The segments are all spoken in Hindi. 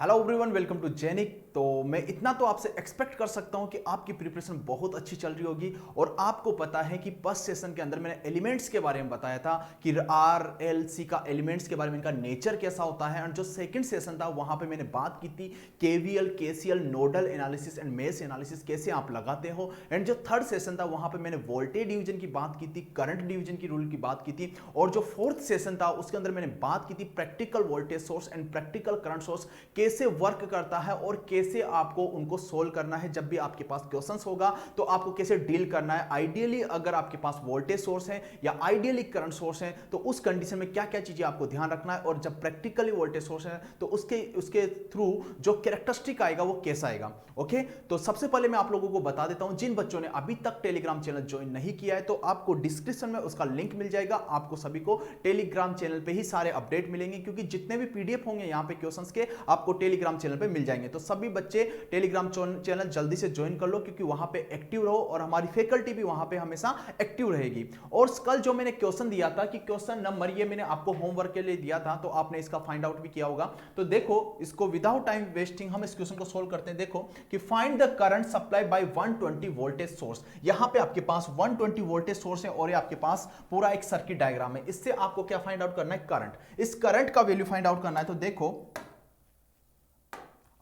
हेलो एवरीवन, वेलकम टू जेनिक। तो मैं इतना तो आपसे एक्सपेक्ट कर सकता हूं कि आपकी प्रिपरेशन बहुत अच्छी चल रही होगी और आपको पता है कि फर्स्ट सेशन के अंदर मैंने एलिमेंट्स के बारे में बताया था कि आर एल सी का एलिमेंट्स के बारे में इनका नेचर कैसा होता है। एंड जो सेकंड सेशन था वहां पे मैंने बात की थी KVL, KCL, nodal analysis and mesh analysis कैसे आप लगाते हो। एंड जो थर्ड सेशन था वहां पे मैंने वोल्टेज डिवीजन की बात की थी, करंट डिवीजन की रूल की बात की थी। और जो फोर्थ सेशन था उसके अंदर मैंने बात की थी practical voltage source and practical current source कैसे वर्क करता है और कैसे आपको उनको सोल्व करना है। जब भी आपके पास क्वेश्चंस होगा तो आपको कैसे डील करना है। आइडियली अगर आपके पास वोल्टेज सोर्स है या आइडियली करंट सोर्स है तो उस कंडीशन में क्या क्या चीजें आपको ध्यान रखना है, और जब प्रैक्टिकली वोल्टेज सोर्स है तो उसके थ्रू जो कैरेक्टरिस्टिक आएगा वो कैसा आएगा। ओके, तो सबसे पहले मैं आप लोगों को बता देता हूं, जिन बच्चों ने अभी तक टेलीग्राम चैनल ज्वाइन नहीं किया है तो आपको डिस्क्रिप्शन में उसका लिंक मिल जाएगा। आपको सभी को टेलीग्राम चैनल पे ही सारे अपडेट मिलेंगे, क्योंकि जितने भी पीडीएफ होंगे यहाँ पे क्वेश्चंस के आपको टेलीग्राम चैनल पे मिल जाएंगे। तो सभी बच्चे टेलीग्राम चैनल जल्दी से ज्वाइन कर लो, क्योंकि वहां पे एक्टिव रहो और हमारी फैकल्टी भी वहां पे हमेशा एक्टिव रहेगी। और कल जो मैंने क्वेश्चन दिया था कि क्वेश्चन नंबर ये मैंने आपको होमवर्क के लिए दिया था, तो आपने इसका फाइंड आउट भी किया होगा। तो देखो, इसको विदाउट टाइम वेस्टिंग हम इस क्वेश्चन को सोल्व करते हैं। देखो कि find the current supply bye 120 voltage source. यहां पे आपके पास 120 वोल्टेज सोर्स है और ये आपके पास पूरा एक सर्किट डायग्राम है। इससे आपको क्या फाइंड आउट करना है? करंट। इस करंट का वैल्यू फाइंड आउट करना है। तो देखो,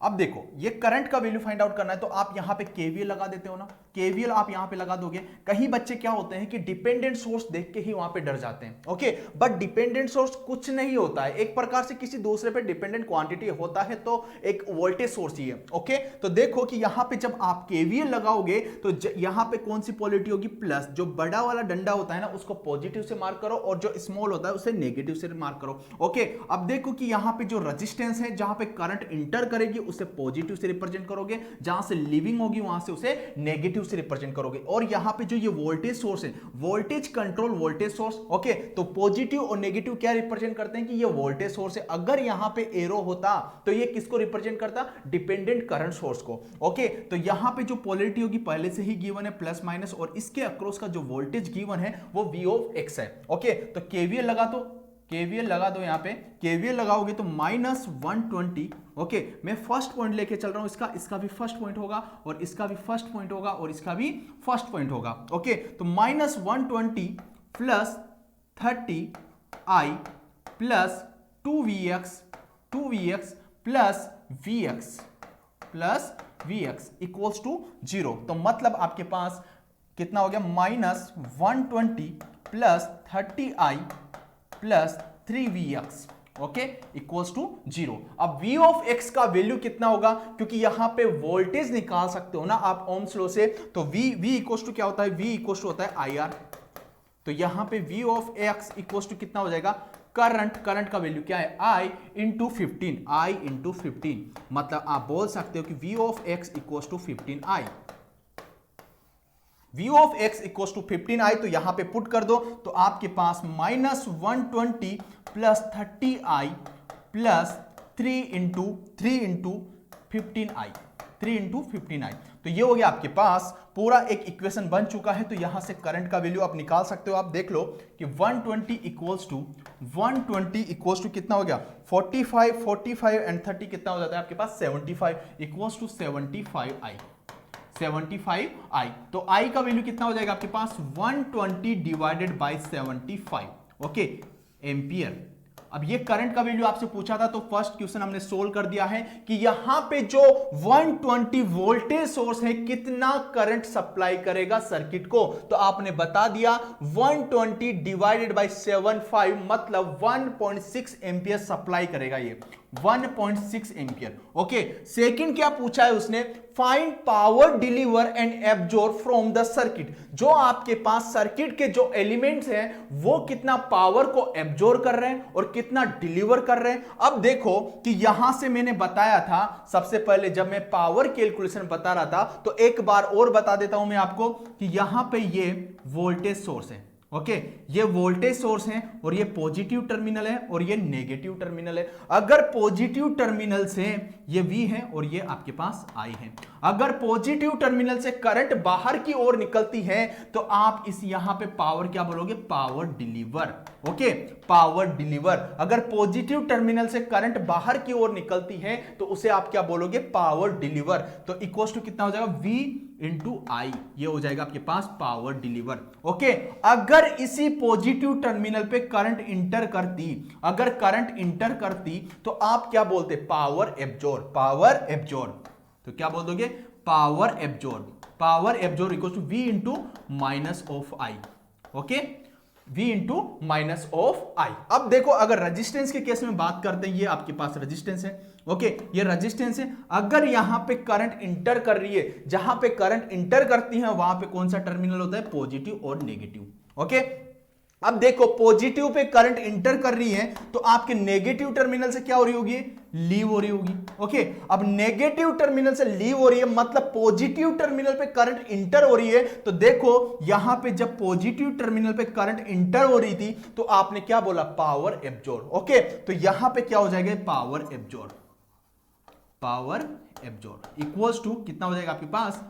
अब देखो ये करंट का वैल्यू फाइंड आउट करना है तो आप यहां पे केवीएल लगा देते हो ना। केवीएल आप यहां पे लगा दोगे। कहीं बच्चे क्या होते हैं कि डिपेंडेंट सोर्स देख के ही वहां पे डर जाते हैं। ओके, बट डिपेंडेंट सोर्स कुछ नहीं होता है, एक प्रकार से किसी दूसरे पे डिपेंडेंट क्वांटिटी होता है, तो एक वोल्टेज सोर्स ही है। ओके, तो देखो कि यहां पे जब आप केवीएल लगाओगे तो यहां पे कौन सी पोलैरिटी होगी? प्लस। जो बड़ा वाला डंडा होता है ना उसको पॉजिटिव से मार्क करो और जो स्मॉल होता है उसे नेगेटिव से मार्क करो। ओके, अब देखो कि यहां पे जो रेजिस्टेंस है, जहां पे करंट इंटर करेगी उसे पॉजिटिव से रिप्रेजेंट करोगे, जहां से लीविंग होगी वहां से उसे नेगेटिव से रिप्रेजेंट करोगे। और यहां पे जो ये वोल्टेज सोर्स है, voltage control voltage source. Okay, तो पॉजिटिव और नेगेटिव क्या रिप्रेजेंट करते हैं कि ये वोल्टेज सोर्स है। अगर यहां पे एरो होता तो ये किसको रिप्रेजेंट करता? डिपेंडेंट करंट सोर्स को। ओके, तो यहां पे जो पोलैरिटी होगी पहले से ही गिवन है, प्लस माइनस, और इसके अक्रॉस का जो वोल्टेज गिवन है वो V ऑफ X है। ओके, तो केवीएल लगा दो, केवीएल लगा दो। यहां पे केवीएल लगाओगे तो -120। ओके, मैं फर्स्ट पॉइंट लेके चल रहा हूं, इसका भी फर्स्ट पॉइंट होगा और इसका भी फर्स्ट पॉइंट होगा और इसका भी फर्स्ट पॉइंट होगा। ओके, तो -120 plus 30i plus 2vx plus vx equals to 0। तो मतलब आपके पास कितना हो गया? -120 plus 30i plus 3vx, okay, equals to 0। अब V ऑफ X का वैल्यू कितना होगा? क्योंकि यहां पे वोल्टेज निकाल सकते हो ना आप ओम्स लॉ से, तो V इक्वल्स टू क्या होता है? V इक्वल्स टू होता है IR। तो यहां पे V of X equals to कितना हो जाएगा? करंट का वैल्यू क्या है? I into 15। मतलब आप बोल सकते हो कि V of X equals to 15i। V of X equals to 15i, तो यहां पे पुट कर दो तो आपके पास -120 plus 30i plus 3 into 15i। तो ये हो गया आपके पास पूरा एक इक्वेशन बन चुका है। तो यहां से करंट का वैल्यू आप निकाल सकते हो। आप देख लो कि 120 इक्वल्स टू कितना हो गया? 45 एंड 30 कितना हो जाता है आपके पास? 75 इक्वल्स टू 75i। तो i का वैल्यू कितना हो जाएगा आपके पास? 120 डिवाइडेड बाय 75, ओके, एम्पियर। अब ये करंट का वैल्यू आपसे पूछा था तो फर्स्ट क्वेश्चन हमने सोल्व कर दिया है कि यहां पे जो 120 वोल्टेज सोर्स है कितना करंट सप्लाई करेगा सर्किट को। तो आपने बता दिया 120 डिवाइडेड बाय 75 मतलब 1.6 एम्पियर सप्लाई करेगा ये, 1.6 एम्पियर। ओके, सेकंड क्या पूछा है उसने? Find power deliver and absorb from the circuit. जो आपके पास सर्किट के जो एलिमेंट्स हैं वो कितना पावर को एब्जॉर्ब कर रहे हैं और कितना डिलीवर कर रहे हैं। अब देखो कि यहां से मैंने बताया था सबसे पहले जब मैं पावर कैलकुलेशन बता रहा था, तो एक बार और बता देता हूं मैं आपको कि यहां पे ये वोल्टेज सोर्स है। ओके ये वोल्टेज सोर्स है और ये पॉजिटिव टर्मिनल है और ये नेगेटिव टर्मिनल है। अगर पॉजिटिव टर्मिनल से ये V है और ये आपके पास I है। अगर पॉजिटिव टर्मिनल से करंट बाहर की ओर निकलती है तो आप इस यहां पे पावर क्या बोलोगे, power deliver. Okay power deliver. अगर पॉजिटिव टर्मिनल से करंट बाहर की ओर निकलती है तो उसे आप क्या बोलोगे, पावर डिलीवर। तो इक्वल टू कितना हो जाएगा, V इंटू आई, ये हो जाएगा आपके पास पावर डिलीवर। ओके अगर इसी पॉजिटिव टर्मिनल पे करंट इंटर करती, अगर करंट इंटर करती तो आप क्या बोलते, पावर एब्जॉर्ब। पावर एब्जॉर्ब तो क्या बोल दोगे, power absorb. Power absorb equal to V into minus of I. Okay V into minus of I. अब देखो अगर रेजिस्टेंस के केस में बात करते हैं, ये आपके पास रेजिस्टेंस है। ओके ये रेजिस्टेंस है। अगर यहां पे करंट इंटर कर रही है, जहां पे करंट इंटर करती है वहां पे कौन सा टर्मिनल होता है, पॉजिटिव और नेगेटिव। ओके अब देखो पॉजिटिव पे करंट इंटर कर रही है तो आपके नेगेटिव टर्मिनल से क्या हो रही होगी, लीव हो रही होगी। ओके अब नेगेटिव टर्मिनल से लीव हो रही है मतलब पॉजिटिव टर्मिनल पे करंट इंटर हो रही है। तो देखो यहां पे जब पॉजिटिव टर्मिनल पे करंट इंटर हो रही थी तो आपने क्या बोला, पावर एब्जॉर्ब। ओके तो यहां पे क्या हो जाएगा, power absorb. Power absorb equals to कितना हो जाएगा आपके पास,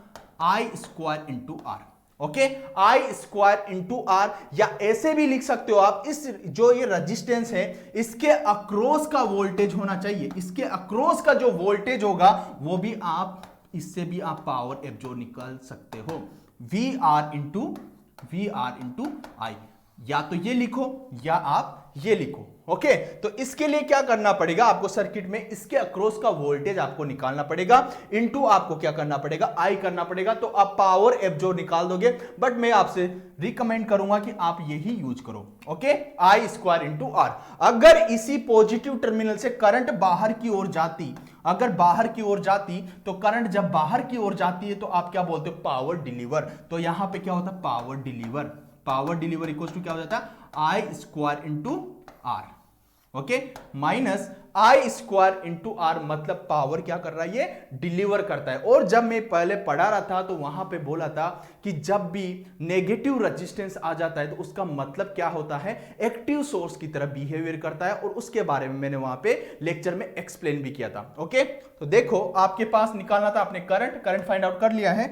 I square into R. Okay I square into R, या ऐसे भी लिख सकते हो आप, इस जो ये रेजिस्टेंस है इसके अक्रॉस का वोल्टेज होना चाहिए, इसके अक्रॉस का जो वोल्टेज होगा वो भी आप, इससे भी आप पावर एब्जॉर्ब निकाल सकते हो, वी आर इंटू आई। या तो ये लिखो या आप ये लिखो। ओके तो इसके लिए क्या करना पड़ेगा आपको, सर्किट में इसके अक्रॉस का वोल्टेज आपको निकालना पड़ेगा, इनटू आपको क्या करना पड़ेगा, आई करना पड़ेगा, तो आप पावर एब्जॉर्ब निकाल दोगे। बट मैं आपसे रिकमेंड करूंगा कि आप यही यूज करो। Okay I square into R. अगर इसी पॉजिटिव टर्मिनल से करंट बाहर की ओर जाती, अगर बाहर की ओर जाती तो करंट जब बाहर की ओर जाती है तो आप क्या बोलते हो, पावर डिलीवर। तो यहां पे क्या होता है, power deliver. Power deliver equal to क्या हो जाता है, I square into R. Okay minus I square into R, मतलब पावर क्या कर रहा है, ये डिलीवर करता है। और जब मैं पहले पढ़ा रहा था तो वहां पे बोला था कि जब भी नेगेटिव रेजिस्टेंस आ जाता है तो उसका मतलब क्या होता है, एक्टिव सोर्स की तरह बिहेवियर करता है, और उसके बारे में मैंने वहां पे लेक्चर में एक्सप्लेन भी किया था। ओके तो देखो आपके पास निकालना था आपने करंट फाइंड आउट कर लिया है।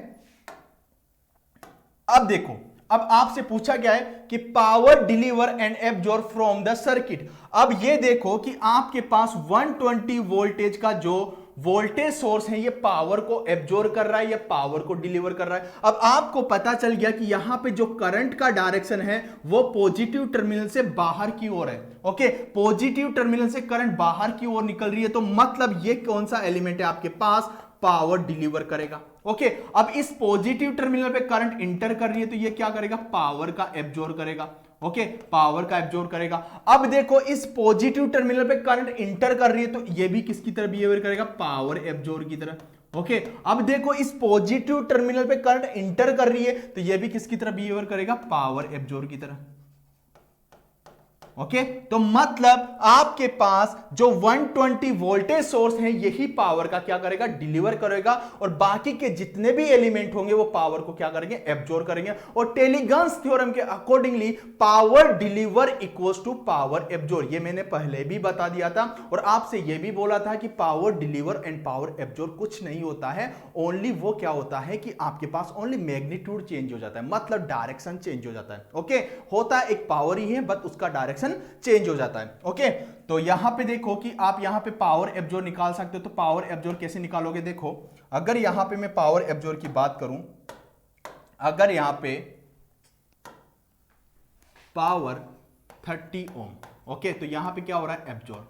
अब देखो अब आपसे पूछा गया है कि power deliver and absorb from the circuit. अब ये देखो कि आपके पास 120 वोल्टेज का जो वोल्टेज सोर्स है ये पावर को एब्जॉर्ब कर रहा है या पावर को डिलीवर कर रहा है। अब आपको पता चल गया कि यहां पे जो करंट का डायरेक्शन है वो पॉजिटिव टर्मिनल से बाहर की ओर है। ओके पॉजिटिव टर्मिनल से करंट बाहर की ओर निकल रही है तो मतलब ये कौन सा एलिमेंट है आपके पास, पावर डिलीवर करेगा। ओके अब इस पॉजिटिव टर्मिनल पे करंट इंटर कर रही है तो ये क्या करेगा, पावर का एब्जॉर्ब करेगा। ओके पावर का एब्जॉर्ब करेगा। अब देखो इस पॉजिटिव टर्मिनल पे करंट इंटर कर रही है तो ये भी किसकी तरह बिहेवियर करेगा, पावर एब्जॉर्ब की तरह। ओके अब देखो इस पॉजिटिव टर्मिनल पे करंट इंटर कर रही है तो ये भी किसकी तरह बिहेवियर करेगा, पावर एब्जॉर्ब की तरह। ओके तो मतलब आपके पास जो 120 वोल्टेज सोर्स है यही पावर का क्या करेगा, डिलीवर करेगा, और बाकी के जितने भी एलिमेंट होंगे वो पावर को क्या करेंगे, एब्जॉर्ब करेंगे। और टेलीगन्स थ्योरम के accordingly power deliver equals to power absorb, ये मैंने पहले भी बता दिया था। और आपसे ये भी बोला था कि power deliver and power absorb कुछ नहीं होता है, ओनली वो क्या होता है कि आपके पास ओनली मैग्नीट्यूड चेंज हो जाता है, मतलब डायरेक्शन चेंज हो जाता है। ओके होता है एक पावर ही है बट उसका डायरेक्शन चेंज हो जाता है। ओके तो यहां पे देखो कि आप यहां पे पावर एब्जॉर्ब निकाल सकते हो। तो पावर एब्जॉर्ब कैसे निकालोगे, देखो अगर यहां पे मैं पावर एब्जॉर्ब की बात करूं, अगर यहां पे पावर 30 ओम, ओके तो यहां पे क्या हो रहा है, एब्जॉर्ब।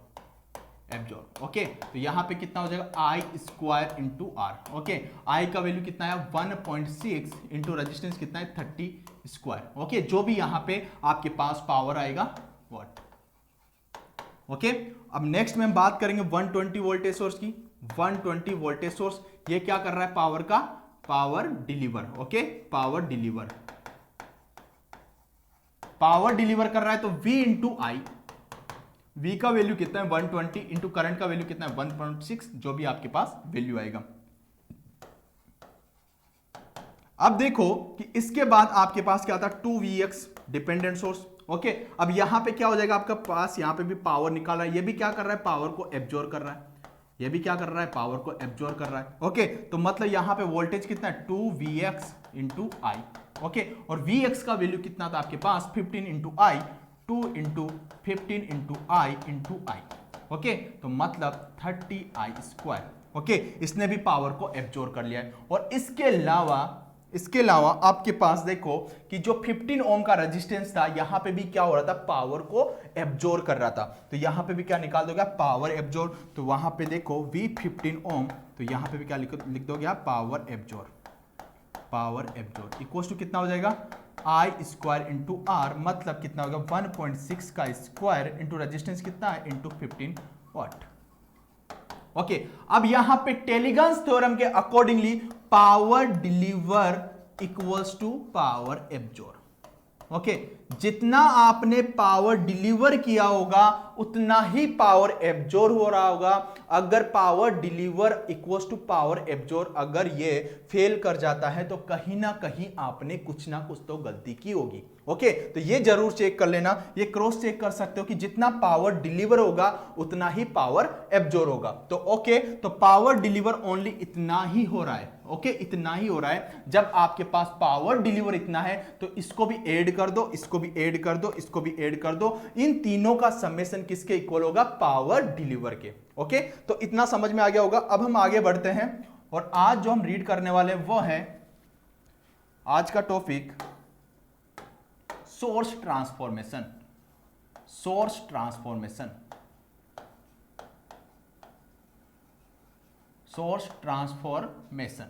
ओके तो यहां पे कितना हो जाएगा, I square into R. Okay I का वैल्यू कितना है 1.6 इंटू रेजिस्टेंस कितना है 30 स्क्वायर। ओके जो भी यहां पे आपके पास पावर आएगा वॉट। ओके अब नेक्स्ट में हम बात करेंगे 120 वोल्टेज सोर्स की। 120 वोल्टेज सोर्स ये क्या कर रहा है, पावर का power deliver. Okay power deliver कर रहा है तो V इंटू आई, V का वैल्यू कितना है 120 इंटू करंट का वैल्यू कितना है 1.6, जो भी आपके पास वैल्यू आएगा। अब देखो कि इसके बाद आपके पास क्या था 2Vx डिपेंडेंट सोर्स। ओके, अब यहां पे क्या हो जाएगा आपका पास, यहां पे भी पावर निकाल रहा है, ये भी क्या कर रहा है, पावर को एब्जॉर्ब कर रहा है, ये भी क्या कर रहा है, पावर को एब्जॉर्ब कर रहा है। ओके, तो मतलब यहां पे वोल्टेज कितना है 2Vx इंटू आई। ओके, और Vx का वैल्यू कितना था आपके पास 15 इंटू आई, 2 इंटू 15 इंटू आई इंटू आई। ओके, तो मतलब 30i²। ओके, इसने भी पावर को एब्जॉर्ब कर लिया है। और इसके अलावा आपके पास देखो कि जो 15 ओम का रेजिस्टेंस था, यहां पे भी क्या हो रहा था, पावर को एब्जॉर्ब कर रहा था। तो यहां पे भी क्या निकाल दोगे, पावर एब्जॉर्ब। तो वहां पे देखो V15 ओम, तो यहां पे भी क्या लिख दोगे आप, पावर एब्जॉर्ब इक्वल टू कितना हो जाएगा, I² इंटू आर, मतलब कितना होगा 1.6 का स्क्वायर इंटू रेजिस्टेंस कितना है इंटू 15 वाट। ओके, अब यहां पे टेलीगन्स थ्योरम के accordingly power deliver equals to power absorb. Okay, जितना आपने पावर डिलीवर किया होगा उतना ही पावर एब्जॉर्ब हो रहा होगा। अगर power deliver equals to power absorb अगर ये फेल कर जाता है तो कहीं ना कहीं आपने कुछ ना कुछ तो गलती की होगी। ओके, तो ये जरूर चेक कर लेना, ये क्रॉस चेक कर सकते हो कि जितना पावर डिलीवर होगा उतना ही पावर एब्जॉर्ब होगा। तो ओके, तो पावर डिलीवर ओनली इतना ही हो रहा है। ओके, इतना ही हो रहा है। जब आपके पास पावर डिलीवर इतना है तो इसको भी ऐड कर दो, इसको भी ऐड कर दो, इसको भी ऐड कर दो, इन तीनों का समेशन किसके इक्वल होगा, पावर डिलीवर के। ओके, तो इतना समझ में आ गया होगा। अब हम आगे बढ़ते हैं और आज जो हम रीड करने वाले हैं वो है आज का topic source transformation. Source transformation, source transformation.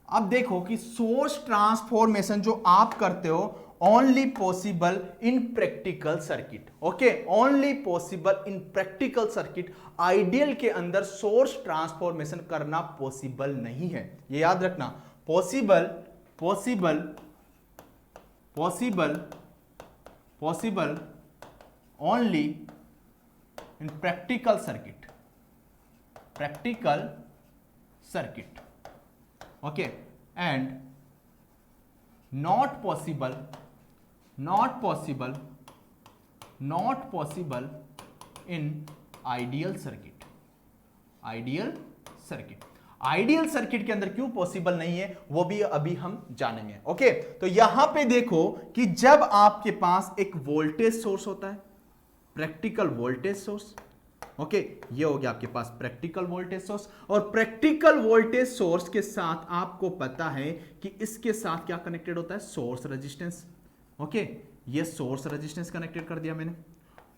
अब देखो कि सोर्स ट्रांसफॉर्मेशन जो आप करते हो only possible in practical circuit. Okay, only possible in practical circuit. Ideal के अंदर सोर्स ट्रांसफॉर्मेशन करना पॉसिबल नहीं है, ये याद रखना। Possible possible possible possible only in practical circuit, practical circuit. Okay, and not possible in ideal circuit। Ideal circuit के अंदर क्यों पॉसिबल नहीं है वो भी अभी हम जानेंगे। ओके, तो यहां पे देखो कि जब आपके पास एक वोल्टेज सोर्स होता है, प्रैक्टिकल वोल्टेज सोर्स। ओके, ये हो गया आपके पास प्रैक्टिकल वोल्टेज सोर्स। और प्रैक्टिकल वोल्टेज सोर्स के साथ आपको पता है कि इसके साथ क्या कनेक्टेड होता है, सोर्स रेजिस्टेंस। ओके, ये सोर्स रेजिस्टेंस कनेक्टेड कर दिया मैंने।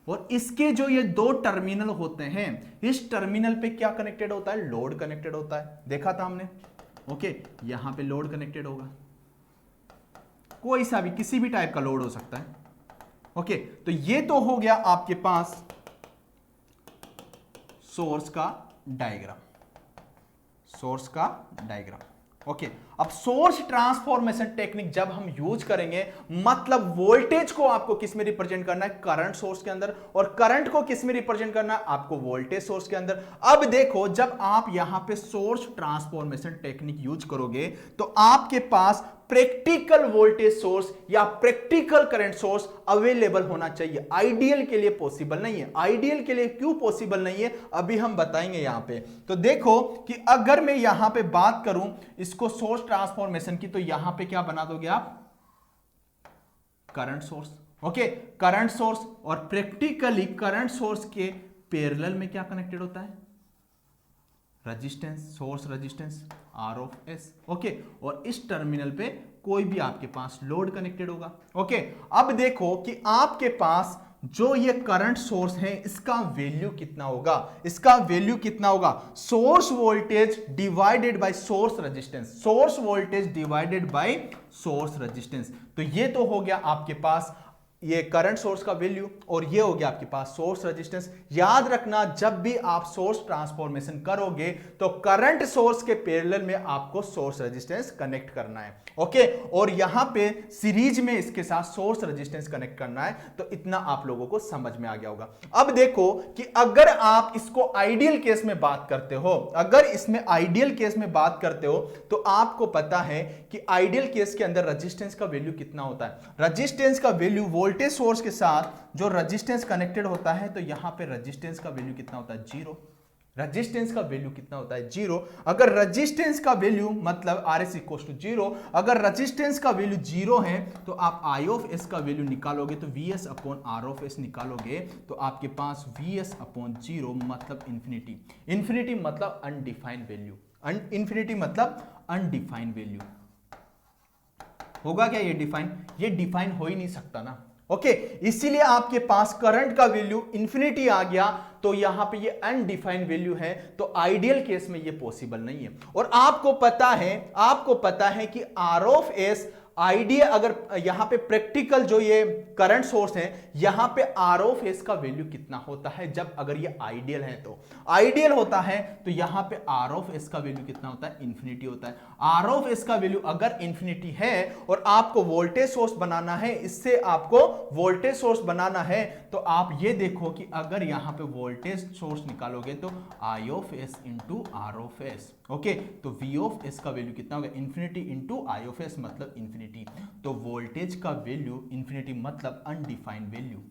और इसके जो ये दो टर्मिनल होते हैं, इस टर्मिनल पे क्या कनेक्टेड होता है, लोड कनेक्टेड होता है, देखा था हमने। ओके, यहां पे लोड कनेक्टेड होगा, कोई सा भी किसी भी टाइप का लोड हो सकता है। ओके, तो ये तो हो गया आपके पास सोर्स का डायग्राम, सोर्स का डायग्राम। ओके, अब सोर्स ट्रांसफॉर्मेशन टेक्निक जब हम यूज करेंगे, मतलब वोल्टेज को आपको किस में रिप्रेजेंट करना है, करंट सोर्स के अंदर, और करंट को किस में रिप्रेजेंट करना है, आपको वोल्टेज सोर्स के अंदर। अब देखो, जब आप यहां पे सोर्स ट्रांसफॉर्मेशन टेक्निक यूज करोगे तो आपके पास प्रैक्टिकल वोल्टेज सोर्स या प्रैक्टिकल करंट सोर्स अवेलेबल होना चाहिए। आइडियल के लिए पॉसिबल नहीं है। आइडियल के लिए क्यों पॉसिबल नहीं है अभी हम बताएंगे यहां पे। तो देखो कि अगर मैं यहां पे बात करूं इसको सोर्स ट्रांसफॉर्मेशन की, तो यहां पे क्या बना दोगे आप, current source. Okay, current source, और प्रैक्टिकली करंट सोर्स के पैरेलल में क्या कनेक्टेड होता है, resistance, source resistance R(S). Okay, और इस टर्मिनल पे कोई भी आपके पास लोड कनेक्टेड होगा। ओके, अब देखो कि आपके पास जो ये करंट सोर्स है इसका वैल्यू कितना होगा, इसका वैल्यू कितना होगा, source voltage divided by source resistance, source voltage divided by source resistance. तो ये तो हो गया आपके पास ये करंट सोर्स का वैल्यू और ये हो गया आपके पास सोर्स रेजिस्टेंस। याद रखना जब भी आप सोर्स ट्रांसफॉर्मेशन करोगे तो करंट सोर्स के पैरेलल में आपको सोर्स रेजिस्टेंस कनेक्ट करना है। ओके, और यहां पे सीरीज में इसके साथ सोर्स रेजिस्टेंस कनेक्ट करना है। तो इतना आप लोगों को समझ में आ गया होगा। अब देखो कि अगर आप इसको आइडियल केस में बात करते हो, अगर इसमें आइडियल केस में बात करते हो तो आपको पता है कि आइडियल केस के अंदर रेजिस्टेंस का वैल्यू कितना होता है। रेजिस्टेंस का वैल्यू वोल्टेज सोर्स के साथ जो रेजिस्टेंस कनेक्टेड होता है तो यहां पे रेजिस्टेंस का वैल्यू कितना होता है, जीरो। रेजिस्टेंस का वैल्यू कितना होता है, जीरो। अगर रेजिस्टेंस का वैल्यू मतलब RS इक्वल टू जीरो, अगर रेजिस्टेंस का वैल्यू जीरो है तो आप I ऑफ S का वैल्यू निकालोगे तो VS upon R of S निकालोगे तो आपके पास VS अपॉन जीरो मतलब इंफिनिटी। इंफिनिटी मतलब अनडिफाइंड वैल्यू, इंफिनिटी मतलब अनडिफाइंड वैल्यू। होगा क्या ये डिफाइन? ये डिफाइन हो ही नहीं सकता ना। ओके, इसीलिए आपके पास करंट का वैल्यू इंफिनिटी आ गया तो यहां पे ये अनडिफाइंड वैल्यू है, तो आइडियल केस में ये पॉसिबल नहीं है। और आपको पता है कि R ऑफ S आइडिया, अगर यहां पे प्रैक्टिकल जो ये करंट सोर्स है यहां पे R ऑफ S का वैल्यू कितना होता है जब अगर ये आइडियल है, तो आइडियल होता है तो यहां पे R ऑफ S का वैल्यू कितना होता है, इंफिनिटी होता है। R ऑफ S का वैल्यू अगर इंफिनिटी है और आपको वोल्टेज सोर्स बनाना है, इससे आपको वोल्टेज सोर्स बनाना है, तो आप ये देखो कि अगर यहां पे वोल्टेज सोर्स निकालोगे तो I of S into R of S। Okay, तो V ऑफ S का वैल्यू कितना होगा, infinity into I of S मतलब इंफिनिटी। तो वोल्टेज का वैल्यू इंफिनिटी मतलब undefined value.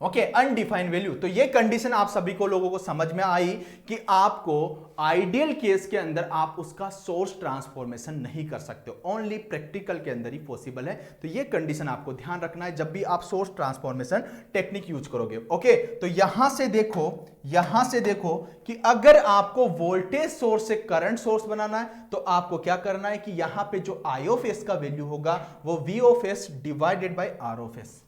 Okay, undefined value. तो ये कंडीशन आप सभी को लोगों को समझ में आई कि आपको आइडियल केस के अंदर आप उसका सोर्स ट्रांसफॉर्मेशन नहीं कर सकते, ओनली प्रैक्टिकल के अंदर ही पॉसिबल है। तो ये कंडीशन आपको ध्यान रखना है जब भी आप सोर्स ट्रांसफॉर्मेशन टेक्निक यूज करोगे। ओके, तो यहां से देखो कि अगर आपको वोल्टेज सोर्स से करंट सोर्स बनाना है तो आपको क्या करना है कि यहां पे जो I ऑफ S का वैल्यू होगा वो V of S divided by R of S,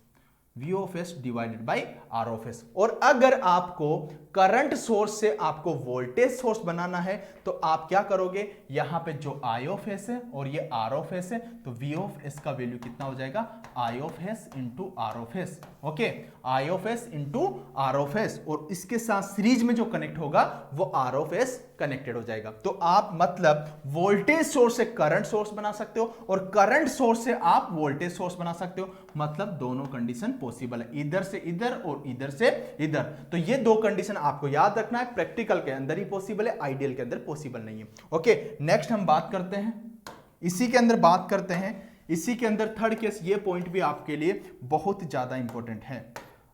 V of S divided by R of S। और अगर आपको करंट सोर्स से आपको वोल्टेज सोर्स बनाना है तो आप क्या करोगे, यहां पे जो I ऑफ S है और ये R ऑफ S है तो V ऑफ S का वैल्यू कितना हो जाएगा, I of S into R of S। Okay, I of S into R of S, और इसके साथ सीरीज में जो कनेक्ट होगा वो R ऑफ S कनेक्टेड हो जाएगा। तो आप मतलब वोल्टेज सोर्स से करंट सोर्स बना सकते हो और करंट सोर्स से आप वोल्टेज सोर्स बना सकते हो, मतलब दोनों कंडीशन पॉसिबल है, इधर से इधर और इधर से इधर। तो ये दो कंडीशन आपको याद रखना है, प्रैक्टिकल के अंदर ही पॉसिबल है, आइडियल के अंदर पॉसिबल नहीं है। ओके, नेक्स्ट हम बात करते हैं, इसी के अंदर बात करते हैं, इसी के अंदर थर्ड केस। ये पॉइंट भी आपके लिए बहुत ज्यादा इंपॉर्टेंट है।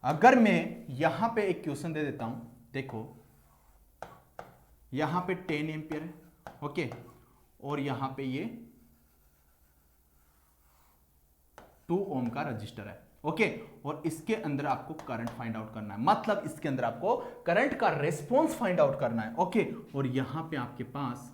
अगर मैं यहां पे एक क्वेश्चन दे देता हूं, देखो यहां पे 10 एम्पियर है, ओके, और यहां पे ये 2 ओम का रजिस्टर है, ओके, और इसके अंदर आपको करंट फाइंड आउट करना है, मतलब इसके अंदर आपको करंट का रेस्पॉन्स फाइंड आउट करना है। ओके, और यहां पे आपके पास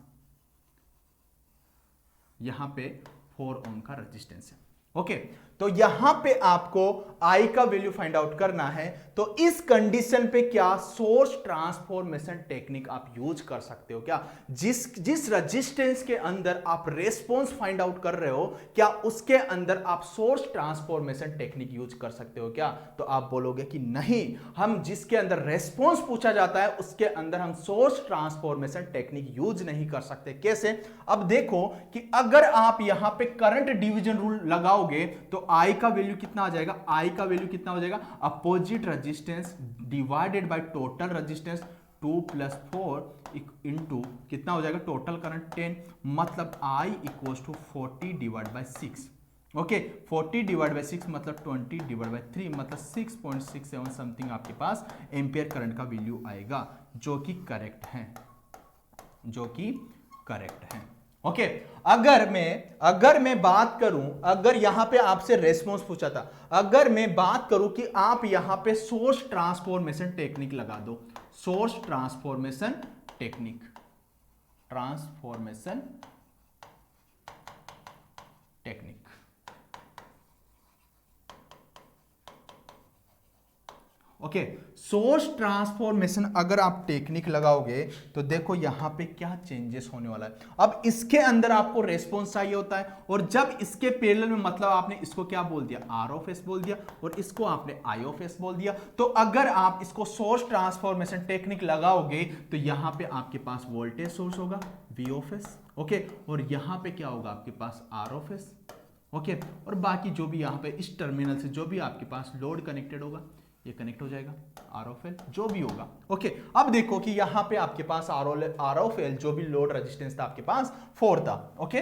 यहां पे 4 ओम का रजिस्टेंस है। ओके, तो यहां पे आपको I का वैल्यू फाइंड आउट करना है। तो इस कंडीशन पे क्या सोर्स ट्रांसफॉर्मेशन टेक्निक आप यूज कर सकते हो क्या? जिस रजिस्टेंस के अंदर आप रेस्पॉन्स फाइंड आउट कर रहे हो, क्या उसके अंदर आप सोर्स ट्रांसफॉर्मेशन टेक्निक यूज कर सकते हो क्या? तो आप बोलोगे कि नहीं, हम जिसके अंदर रेस्पॉन्स पूछा जाता है उसके अंदर हम सोर्स ट्रांसफॉर्मेशन टेक्निक यूज नहीं कर सकते। कैसे? अब देखो कि अगर आप यहां पे करंट डिवीजन रूल लगाओगे तो I का वैल्यू कितना आ जाएगा, I का वैल्यू कितना हो जाएगा, opposite resistance divided by total resistance 2 + 4 into कितना हो जाएगा, टोटल करंट 10, मतलब I equals to 40 divide by 6। Okay, 40 divide by 6 मतलब 20 डिवाइड बाय 3 मतलब 6.67 समथिंग आपके पास एम्पियर करंट का वैल्यू आएगा, जो कि करेक्ट है, जो कि करेक्ट है। ओके, अगर मैं बात करूं, अगर यहां पे आपसे रेस्पॉन्स पूछा था, अगर मैं बात करूं कि आप यहां पे सोर्स ट्रांसफॉर्मेशन टेक्निक लगा दो, source transformation technique, transformation technique. Okay, source transformation अगर आप टेक्निक लगाओगे तो देखो यहां पे क्या चेंजेस होने वाला है। अब इसके अंदर आपको रेस्पॉन्स चाहिए होता है, और जब इसके पैरेलल में मतलब आपने इसको क्या बोल दिया, आर ऑफ एस बोल दिया, और इसको आपने आई ऑफ एस बोल दिया। तो अगर आप इसको सोर्स ट्रांसफॉर्मेशन टेक्निक लगाओगे तो यहां पे आपके पास वोल्टेज सोर्स होगा वी ऑफ एस, ओके, और यहां पे क्या होगा आपके पास आर ऑफ एस, ओके, और बाकी जो भी यहां पे इस टर्मिनल से जो भी आपके पास लोड कनेक्टेड होगा ये कनेक्ट हो जाएगा आर ऑफ एल जो भी होगा। ओके, अब देखो कि यहां पे आपके पास आर ऑफ एल जो भी लोड रेजिस्टेंस था आपके पास 4 था, ओके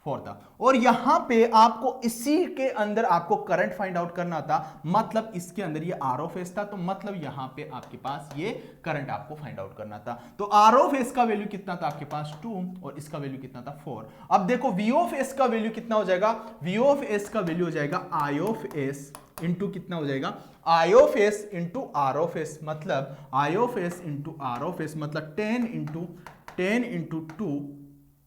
4 था, और यहां पे आपको इसी के अंदर आपको करंट फाइंड आउट करना था, मतलब इसके अंदर ये आर ऑफ एस था, तो मतलब यहां पे आपके पास ये करंट आपको फाइंड आउट करना था। तो आर ऑफ एस का वैल्यू कितना था आपके पास 2, और इसका वैल्यू कितना था 4। अब देखो वी ऑफ एस का वैल्यू कितना हो जाएगा, वी ऑफ एस का वैल्यू हो जाएगा आई ऑफ एस इंटू कितना हो जाएगा, I of S into R of S, मतलब I of S into R of S मतलब 10 into 2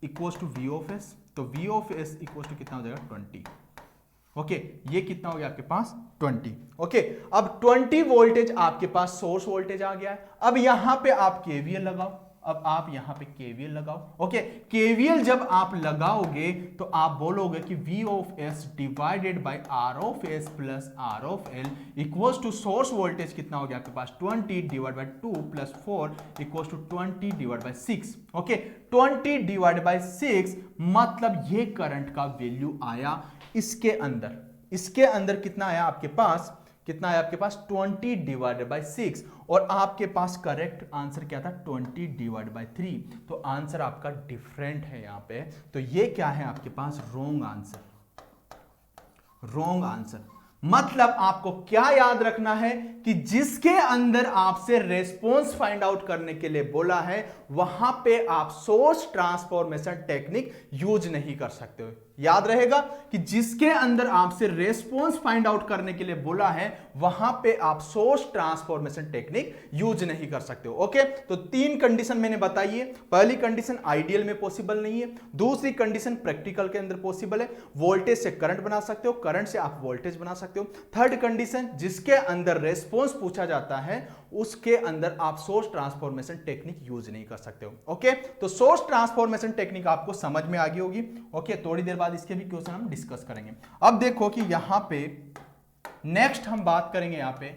equals to V of S. तो V of S equals to कितना हो जाएगा 20, ओके, ये कितना हो गया आपके पास 20, ओके। अब 20 वोल्टेज आपके पास सोर्स वोल्टेज आ गया है। अब यहां पे आप केवीएल लगाओ, अब आप यहां पे केवीएल लगाओ, ओके, केवीएल जब आप लगाओगे तो आप बोलोगे कि V of S divided by R of S plus R of L equals to source voltage कितना हो गया आपके पास 20 divide by 2 plus 4 equals to 20 divide by 6, okay, 20 divide by 6 मतलब ये करंट का वैल्यू आया इसके अंदर, इसके अंदर कितना आया आपके पास, कितना है आपके पास 20 डिवाइडेड बाय 6, और आपके पास करेक्ट आंसर क्या था 20 डिवाइड बाय 3, तो आंसर आपका डिफरेंट है यहां पे। तो ये क्या है आपके पास रॉन्ग आंसर, रॉन्ग आंसर। मतलब आपको क्या याद रखना है कि जिसके अंदर आपसे रेस्पॉन्स फाइंड आउट करने के लिए बोला है वहां पे आप सोर्स ट्रांसफॉर्मेशन टेक्निक यूज नहीं कर सकते हो। याद रहेगा कि जिसके अंदर आपसे रेस्पॉन्स फाइंड आउट करने के लिए बोला है वहां पे आप सोर्स ट्रांसफॉर्मेशन टेक्निक यूज नहीं कर सकते हो, ओके। तो 3 कंडीशन मैंने बताई है। पहली कंडीशन आइडियल में पॉसिबल नहीं है, दूसरी कंडीशन प्रैक्टिकल के अंदर पॉसिबल है, वोल्टेज से करंट बना सकते हो, करंट से आप वोल्टेज बना सकते हो। थर्ड कंडीशन जिसके अंदर रेस्पॉन्स पूछा जाता है उसके अंदर आप सोर्स ट्रांसफॉर्मेशन टेक्निक यूज नहीं कर सकते हो, ओके। तो सोर्स ट्रांसफॉर्मेशन टेक्निक आपको समझ में आ गई होगी, ओके। थोड़ी देर बाद इसके भी क्वेश्चन हम डिस्कस करेंगे। अब देखो कि यहां पे नेक्स्ट हम बात करेंगे यहां पे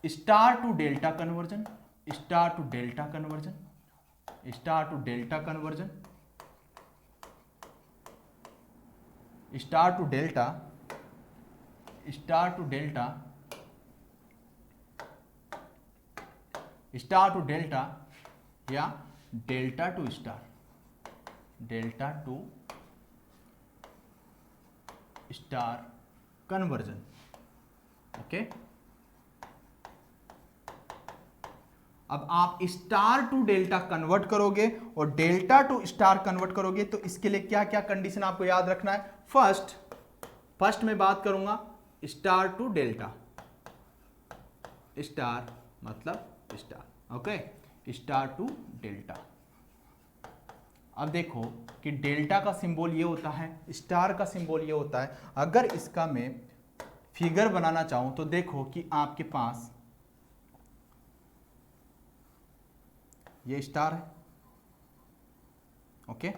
star to delta conversion, star to delta conversion, star to delta conversion, star to delta, star to delta, star to delta या delta to star, delta to star conversion, okay. अब आप स्टार टू डेल्टा कन्वर्ट करोगे और डेल्टा टू स्टार कन्वर्ट करोगे तो इसके लिए क्या क्या कंडीशन आपको याद रखना है। फर्स्ट मैं बात करूंगा स्टार टू डेल्टा, स्टार मतलब star, okay, star to delta. अब देखो कि डेल्टा का सिंबल ये होता है, स्टार का सिंबल ये होता है। अगर इसका मैं फिगर बनाना चाहूं तो देखो कि आपके पास ये स्टार है, ओके,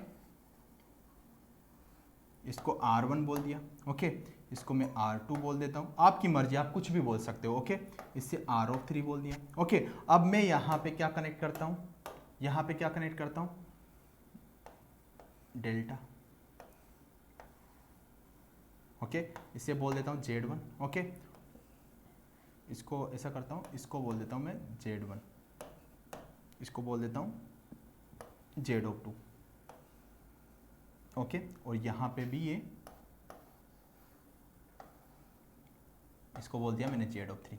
इसको R1 बोल दिया, ओके, इसको मैं R2 बोल देता हूं, आपकी मर्जी, आप कुछ भी बोल सकते हो, ओके। इससे R3 बोल दिया, ओके। अब मैं यहां पे क्या कनेक्ट करता हूं, यहां पे क्या कनेक्ट करता हूं डेल्टा, ओके, इसे बोल देता हूं Z1, ओके, इसको ऐसा करता हूं, इसको बोल देता हूं मैं Z1, इसको बोल देता हूं Z2, ओके, और यहां पे भी ये इसको बोल दिया मैंने Z3।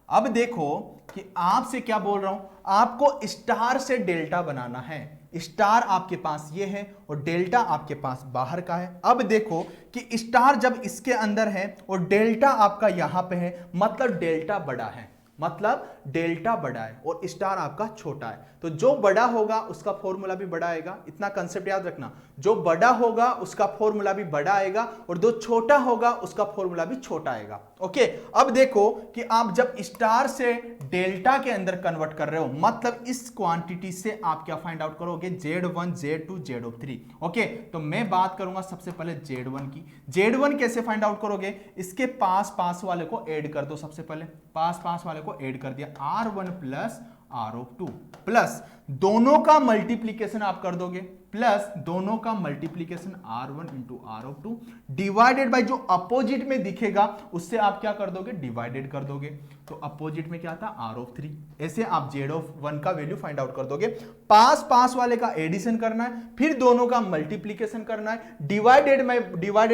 अब देखो कि आपसे क्या बोल रहा हूं, आपको स्टार से डेल्टा बनाना है। स्टार आपके पास ये है और डेल्टा आपके पास बाहर का है। अब देखो कि स्टार जब इसके अंदर है और डेल्टा आपका यहां पे है, मतलब डेल्टा बड़ा है, मतलब डेल्टा बड़ा है और स्टार आपका छोटा है। तो जो बड़ा होगा उसका फॉर्मूला भी बड़ा आएगा, इतना कंसेप्ट याद रखना। जो बड़ा होगा उसका फॉर्मूला भी बड़ा आएगा और जो छोटा होगा उसका फॉर्मूला भी छोटा आएगा, ओके अब देखो कि आप जब स्टार से डेल्टा के अंदर कन्वर्ट कर रहे हो, मतलब इस क्वांटिटी से आप क्या फाइंड आउट करोगे, Z1 Z2 Z3। ओके तो मैं बात करूंगा सबसे पहले Z1 की। Z1 कैसे फाइंड आउट करोगे, इसके पास पास वाले को ऐड कर दो। सबसे पहले पास पास वाले को ऐड कर दिया, R1 प्लस R2 प्लस दोनों का मल्टीप्लीकेशन आप कर दोगे, प्लस दोनों का multiplication R1 into R2 divided by जो अपोजिट में दिखेगा उससे आप क्या कर दोगे, डिवाइडेड कर दोगे। तो अपोजिट में क्या था, R3। ऐसे आप Z1 का वैल्यू फाइंड आउट कर दोगे। पास पास वाले का एडिशन करना है, फिर दोनों का मल्टीप्लीकेशन करना है, डिवाइडेड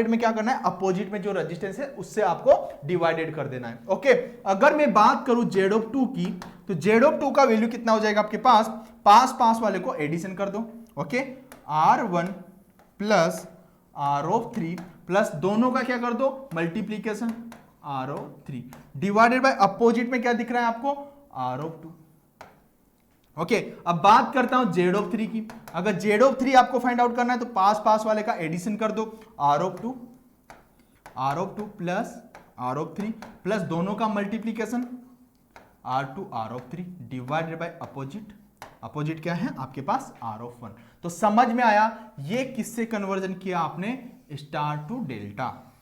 में क्या करना है, अपोजिट में जो रेजिस्टेंस है उससे आपको डिवाइडेड कर देना है। ओके अगर मैं बात करूं Z2 की, तो Z2 का वैल्यू कितना हो जाएगा आपके पास, पास पास वाले को एडिशन कर दो। Okay R1 plus R3 plus दोनों का क्या कर दो, multiplication R3 divided by opposite में क्या दिख रहा है आपको, R2। ओके अब बात करता हूं Z3 की। अगर Z3 आपको फाइंड आउट करना है तो पास पास वाले का एडिशन कर दो, R2 प्लस R3 प्लस दोनों का multiplication R2 R3 divided by opposite. Opposite क्या है आपके पास, R1। तो समझ में आया ये किससे कन्वर्जन किया आपने, star to delta,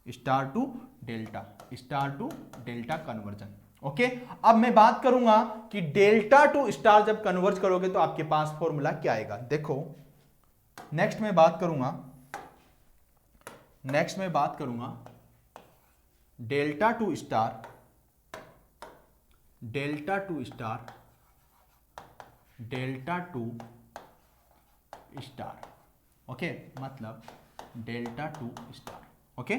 star to delta, star to delta conversion. Okay अब मैं बात करूंगा कि डेल्टा टू स्टार जब कन्वर्ज करोगे तो आपके पास फॉर्मूला क्या आएगा। देखो नेक्स्ट मैं बात करूंगा delta to star, delta to star, delta to star. Okay मतलब डेल्टा टू स्टार। ओके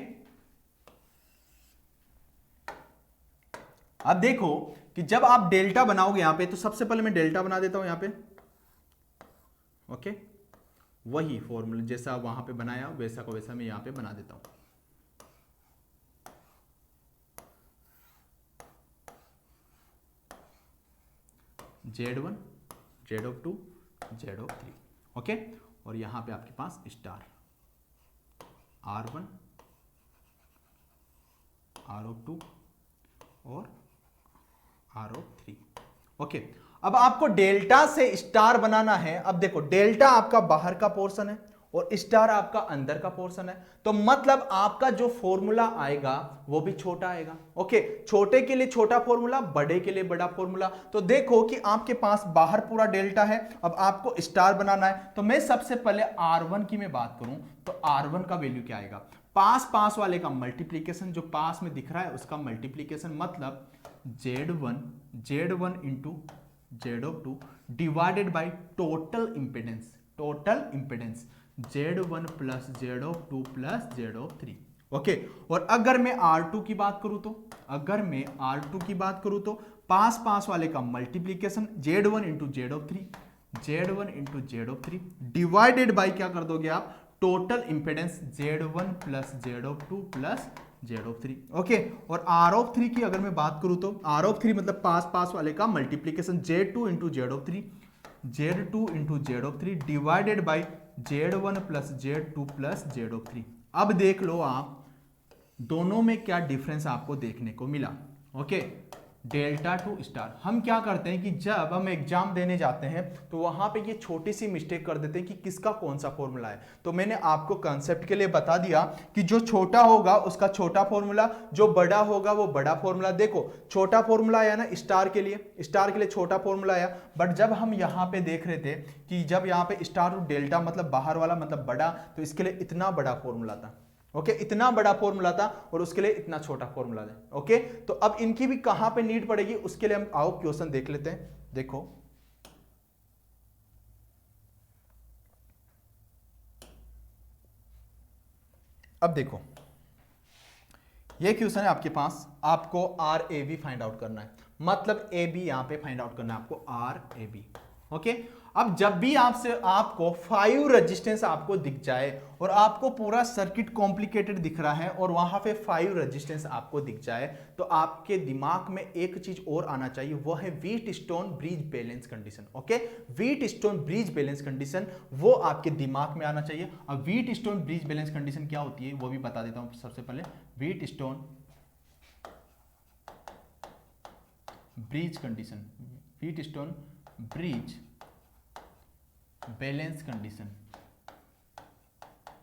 अब देखो कि जब आप डेल्टा बनाओगे यहां पे, तो सबसे पहले मैं डेल्टा बना देता हूं यहां पे। ओके वही फॉर्मूला जैसा वहां पे बनाया वैसा को वैसा मैं यहां पे बना देता हूं। Z1 Z2 Z3। ओके और यहां पे आपके पास स्टार R1 R2 और R3। ओके अब आपको डेल्टा से स्टार बनाना है। अब देखो डेल्टा आपका बाहर का पोर्शन है और स्टार आपका अंदर का पोर्शन है, तो मतलब आपका जो फॉर्मूला आएगा वो भी छोटा आएगा। ओके छोटे के लिए छोटा फॉर्मूला, बड़े के लिए बड़ा फॉर्मूला। तो देखो कि आपके पास बाहर पूरा डेल्टा है, अब आपको स्टार बनाना है। तो मैं सबसे पहले R1 की मैं बात करूं तो R1 का वैल्यू क्या आएगा, पास पास वाले का मल्टीप्लीकेशन, जो पास में दिख रहा है उसका मल्टीप्लीकेशन, मतलब Z1 into Z2 divided by total impedance, total impedance Z1 plus Z2 plus Z3। Okay और अगर मैं R2 की बात करूं तो पास पास वाले का multiplication Z1 into Z3 divided by क्या कर दोगे आप, total impedance Z1 plus Z2 plus Z3। Okay और R3 की अगर मैं बात करूं तो R3 मतलब पास पास वाले का multiplication Z2 into Z3 divided by Z1 plus Z2 plus Z3। अब देख लो आप दोनों में क्या डिफरेंस आपको देखने को मिला। ओके डेल्टा टू स्टार हम क्या करते हैं कि जब हम एग्जाम देने जाते हैं तो वहां पे ये छोटी सी मिस्टेक कर देते हैं कि किसका कौन सा फॉर्मूला है। तो मैंने आपको कंसेप्ट के लिए बता दिया कि जो छोटा होगा उसका छोटा फॉर्मूला, जो बड़ा होगा वो बड़ा फॉर्मूला। देखो छोटा फॉर्मूला आया ना स्टार के लिए छोटा फॉर्मूला आया, बट जब हम यहाँ पे देख रहे थे कि जब यहाँ पे स्टार टू डेल्टा मतलब बाहर वाला मतलब बड़ा, तो इसके लिए इतना बड़ा फॉर्मूला था। ओके इतना बड़ा फॉर्मूला था और उसके लिए इतना छोटा फॉर्मूला था। ओके तो अब इनकी भी कहां पे नीड पड़ेगी उसके लिए हम आओ क्वेश्चन देख लेते हैं। देखो अब देखो ये क्वेश्चन है आपके पास, आपको RAB फाइंड आउट करना है, मतलब AB यहां पे फाइंड आउट करना है आपको RAB। ओके अब जब भी आपको 5 रेजिस्टेंस आपको दिख जाए और आपको पूरा सर्किट कॉम्प्लिकेटेड दिख रहा है और वहां पे 5 रेजिस्टेंस आपको दिख जाए, तो आपके दिमाग में एक चीज और आना चाहिए, वो है wheat stone bridge balance condition. Okay wheat stone bridge balance condition वो आपके दिमाग में आना चाहिए। अब wheat stone bridge balance condition क्या होती है वो भी बता देता हूं। सबसे पहले wheat stone bridge condition, Wheatstone bridge balance condition,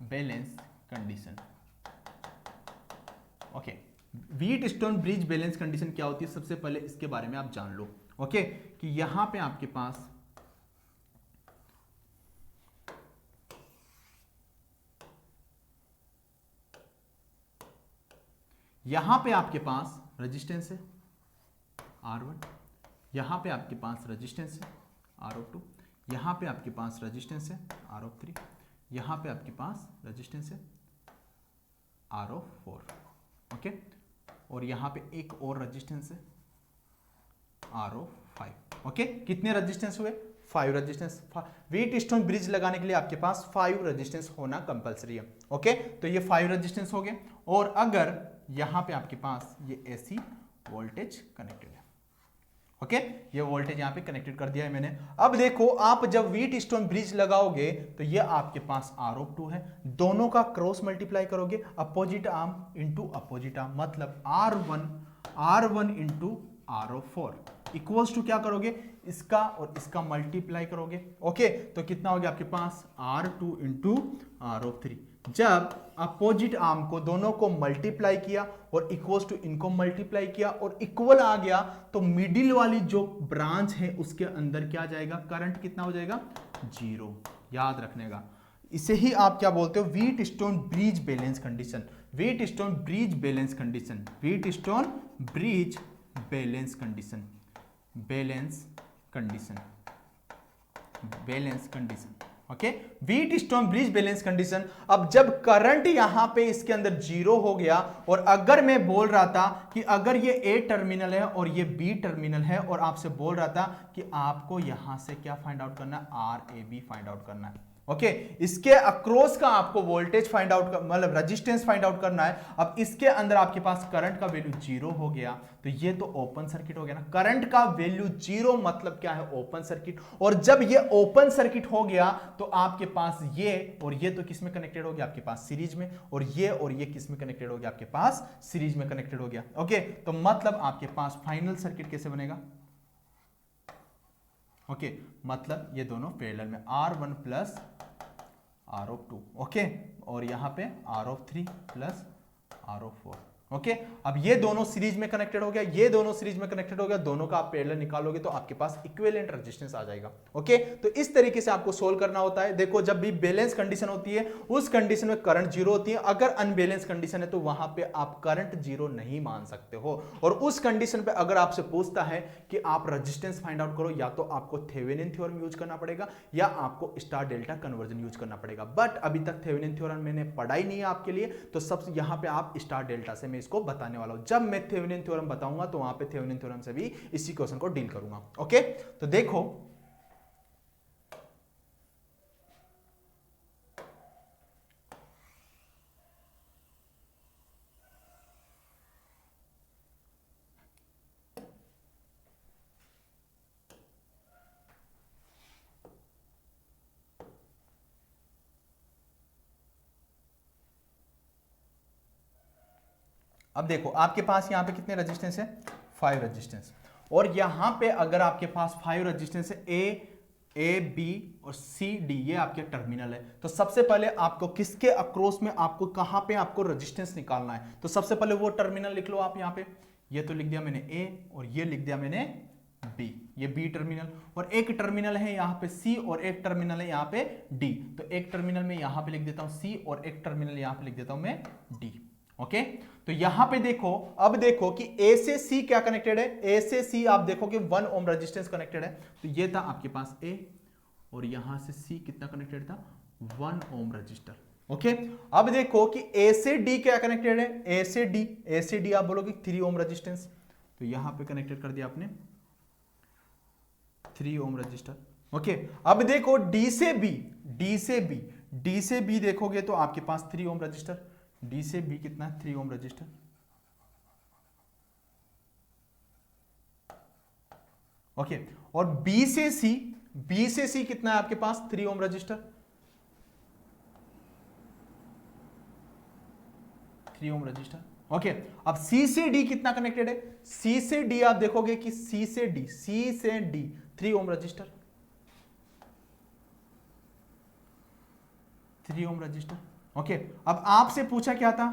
balance condition. Okay, Wheatstone bridge balance condition क्या होती है, सबसे पहले इसके बारे में आप जान लो। ओके, कि यहां पे आपके पास रेजिस्टेंस है R1, यहां पे आपके पास रेजिस्टेंस है R2, यहां पे आपके पास रेजिस्टेंस है R3, यहां पे आपके पास रेजिस्टेंस है R4। ओके, और यहां पे एक और रेजिस्टेंस है R5। ओके, कितने रेजिस्टेंस हुए, 5 रेजिस्टेंस। व्हीटस्टोन ब्रिज लगाने के लिए आपके पास 5 रेजिस्टेंस होना कंपलसरी है। ओके, तो ये 5 रेजिस्टेंस हो गए, और अगर यहां पे आपके पास ये एसी वोल्टेज कनेक्टेड है। ओके, ये वोल्टेज यहां पे कनेक्टेड कर दिया है मैंने। अब देखो, आप जब व्हीटस्टोन ब्रिज लगाओगे तो ये आपके पास R2 है, दोनों का क्रॉस मल्टीप्लाई करोगे, opposite arm into opposite arm, मतलब R1 into R4 equals to क्या करोगे, इसका और इसका मल्टीप्लाई करोगे। ओके, तो कितना हो गया आपके पास R2 इंटू R3। जब अपोजिट आर्म को दोनों को मल्टीप्लाई किया और इक्वल्स टू इनको मल्टीप्लाई किया और इक्वल आ गया, तो मिडिल वाली जो ब्रांच है उसके अंदर क्या जाएगा, करंट कितना हो जाएगा, 0। याद रखने का, इसे ही आप क्या बोलते हो, Wheatstone bridge balance condition, Wheatstone bridge balance condition, Wheatstone bridge balance condition, balance condition, balance condition. Okay, Wheatstone bridge balance condition. अब जब करंट यहां पे इसके अंदर 0 हो गया, और अगर मैं बोल रहा था कि अगर ये ए टर्मिनल है और ये बी टर्मिनल है, और आपसे बोल रहा था कि आपको यहां से क्या फाइंड आउट करना है, RAB फाइंड आउट करना है। ओके, इसके अक्रॉस का आपको वोल्टेज फाइंड आउट, मतलब रेजिस्टेंस फाइंड आउट करना है। अब इसके अंदर आपके पास करंट का वैल्यू 0 हो गया, तो ये तो ओपन सर्किट हो गया ना। करंट का वैल्यू 0 मतलब क्या है, ओपन सर्किट। और जब ये ओपन सर्किट हो गया तो आपके पास ये और ये तो किस में कनेक्टेड हो गया, आपके पास सीरीज में, और ये किस में कनेक्टेड हो गया, आपके पास सीरीज में कनेक्टेड हो गया। ओके, तो मतलब आपके पास फाइनल सर्किट कैसे बनेगा, ओके, मतलब ये दोनों पैरेलल में, R1 प्लस R2। ओके, और यहां पे R3 प्लस R4। ओके, अब ये दोनों सीरीज में कनेक्टेड हो गया, ये दोनों सीरीज में कनेक्टेड हो गया, दोनों का आप पैरेलल निकालोगे तो आपके पास इक्विवेलेंट रेजिस्टेंस आ जाएगा। ओके, तो इस तरीके से आपको सोल्व करना होता है। देखो, जब भी बैलेंस कंडीशन होती है उस कंडीशन में करंट 0 होती है, अगर अनबैलेंस कंडीशन है तो वहां पे आप करंट 0 नहीं मान सकते हो। और उस कंडीशन पे अगर आपसे पूछता है कि आप रेजिस्टेंस फाइंड आउट करो, या तो आपको थेवेनिन थ्योरम यूज करना पड़ेगा या आपको स्टार डेल्टा कन्वर्जन यूज करना पड़ेगा। बट अभी तक थेवेनिन थ्योरम मैंने पढ़ा ही नहीं है आपके लिए, तो सब यहां पे आप स्टार डेल्टा से मैं इसको बताने वाला हूं। जब मैं थेवेनिन थ्योरम बताऊंगा तो वहां पे थेवेनिन थ्योरम से भी इसी क्वेश्चन को डील करूंगा। ओके, तो देखो, अब देखो आपके पास यहां पे कितने रेजिस्टेंस है, 5 रेजिस्टेंस। और यहां पे अगर आपके पास 5 रेजिस्टेंस है, ए बी और सी डी, ये आपके टर्मिनल है। तो सबसे पहले आपको किसके अक्रॉस में, आपको कहां पे आपको रेजिस्टेंस निकालना है, तो सबसे पहले वो टर्मिनल लिख लो आप। यहां पे ये तो लिख दिया मैंने ए, और ये लिख दिया मैंने बी, ये बी टर्मिनल, और एक टर्मिनल है यहां पे सी, और एक टर्मिनल है यहां पे डी। तो एक टर्मिनल में यहां पे लिख देता हूं सी, और एक टर्मिनल यहां पे लिख देता हूं मैं डी। ओके, तो यहां पे देखो, अब देखो कि ए से सी क्या कनेक्टेड है, ए से सी आप देखो कि 1 ओम रेजिस्टेंस कनेक्टेड है। तो ये था आपके पास ए, और यहां से सी कितना कनेक्टेड था, 1 ओम रजिस्टर। ओके, अब देखो कि ए से डी क्या कनेक्टेड है, ए से डी आप बोलोगे 3 ओम रजिस्टेंस। तो यहां पे कनेक्टेड कर दिया आपने 3 ओम रजिस्टर। ओके, अब देखो डी से बी देखोगे तो आपके पास 3 ओम रजिस्टर, डी से बी कितना है, 3 ओम रजिस्टर। ओके, और बी से सी कितना है आपके पास, 3 ohm resistor, 3 ohm resistor. Okay, अब सी से डी कितना कनेक्टेड है? सी से डी आप देखोगे कि सी से D 3 ohm resistor, 3 ohm resistor. Okay, अब आपसे पूछा क्या था?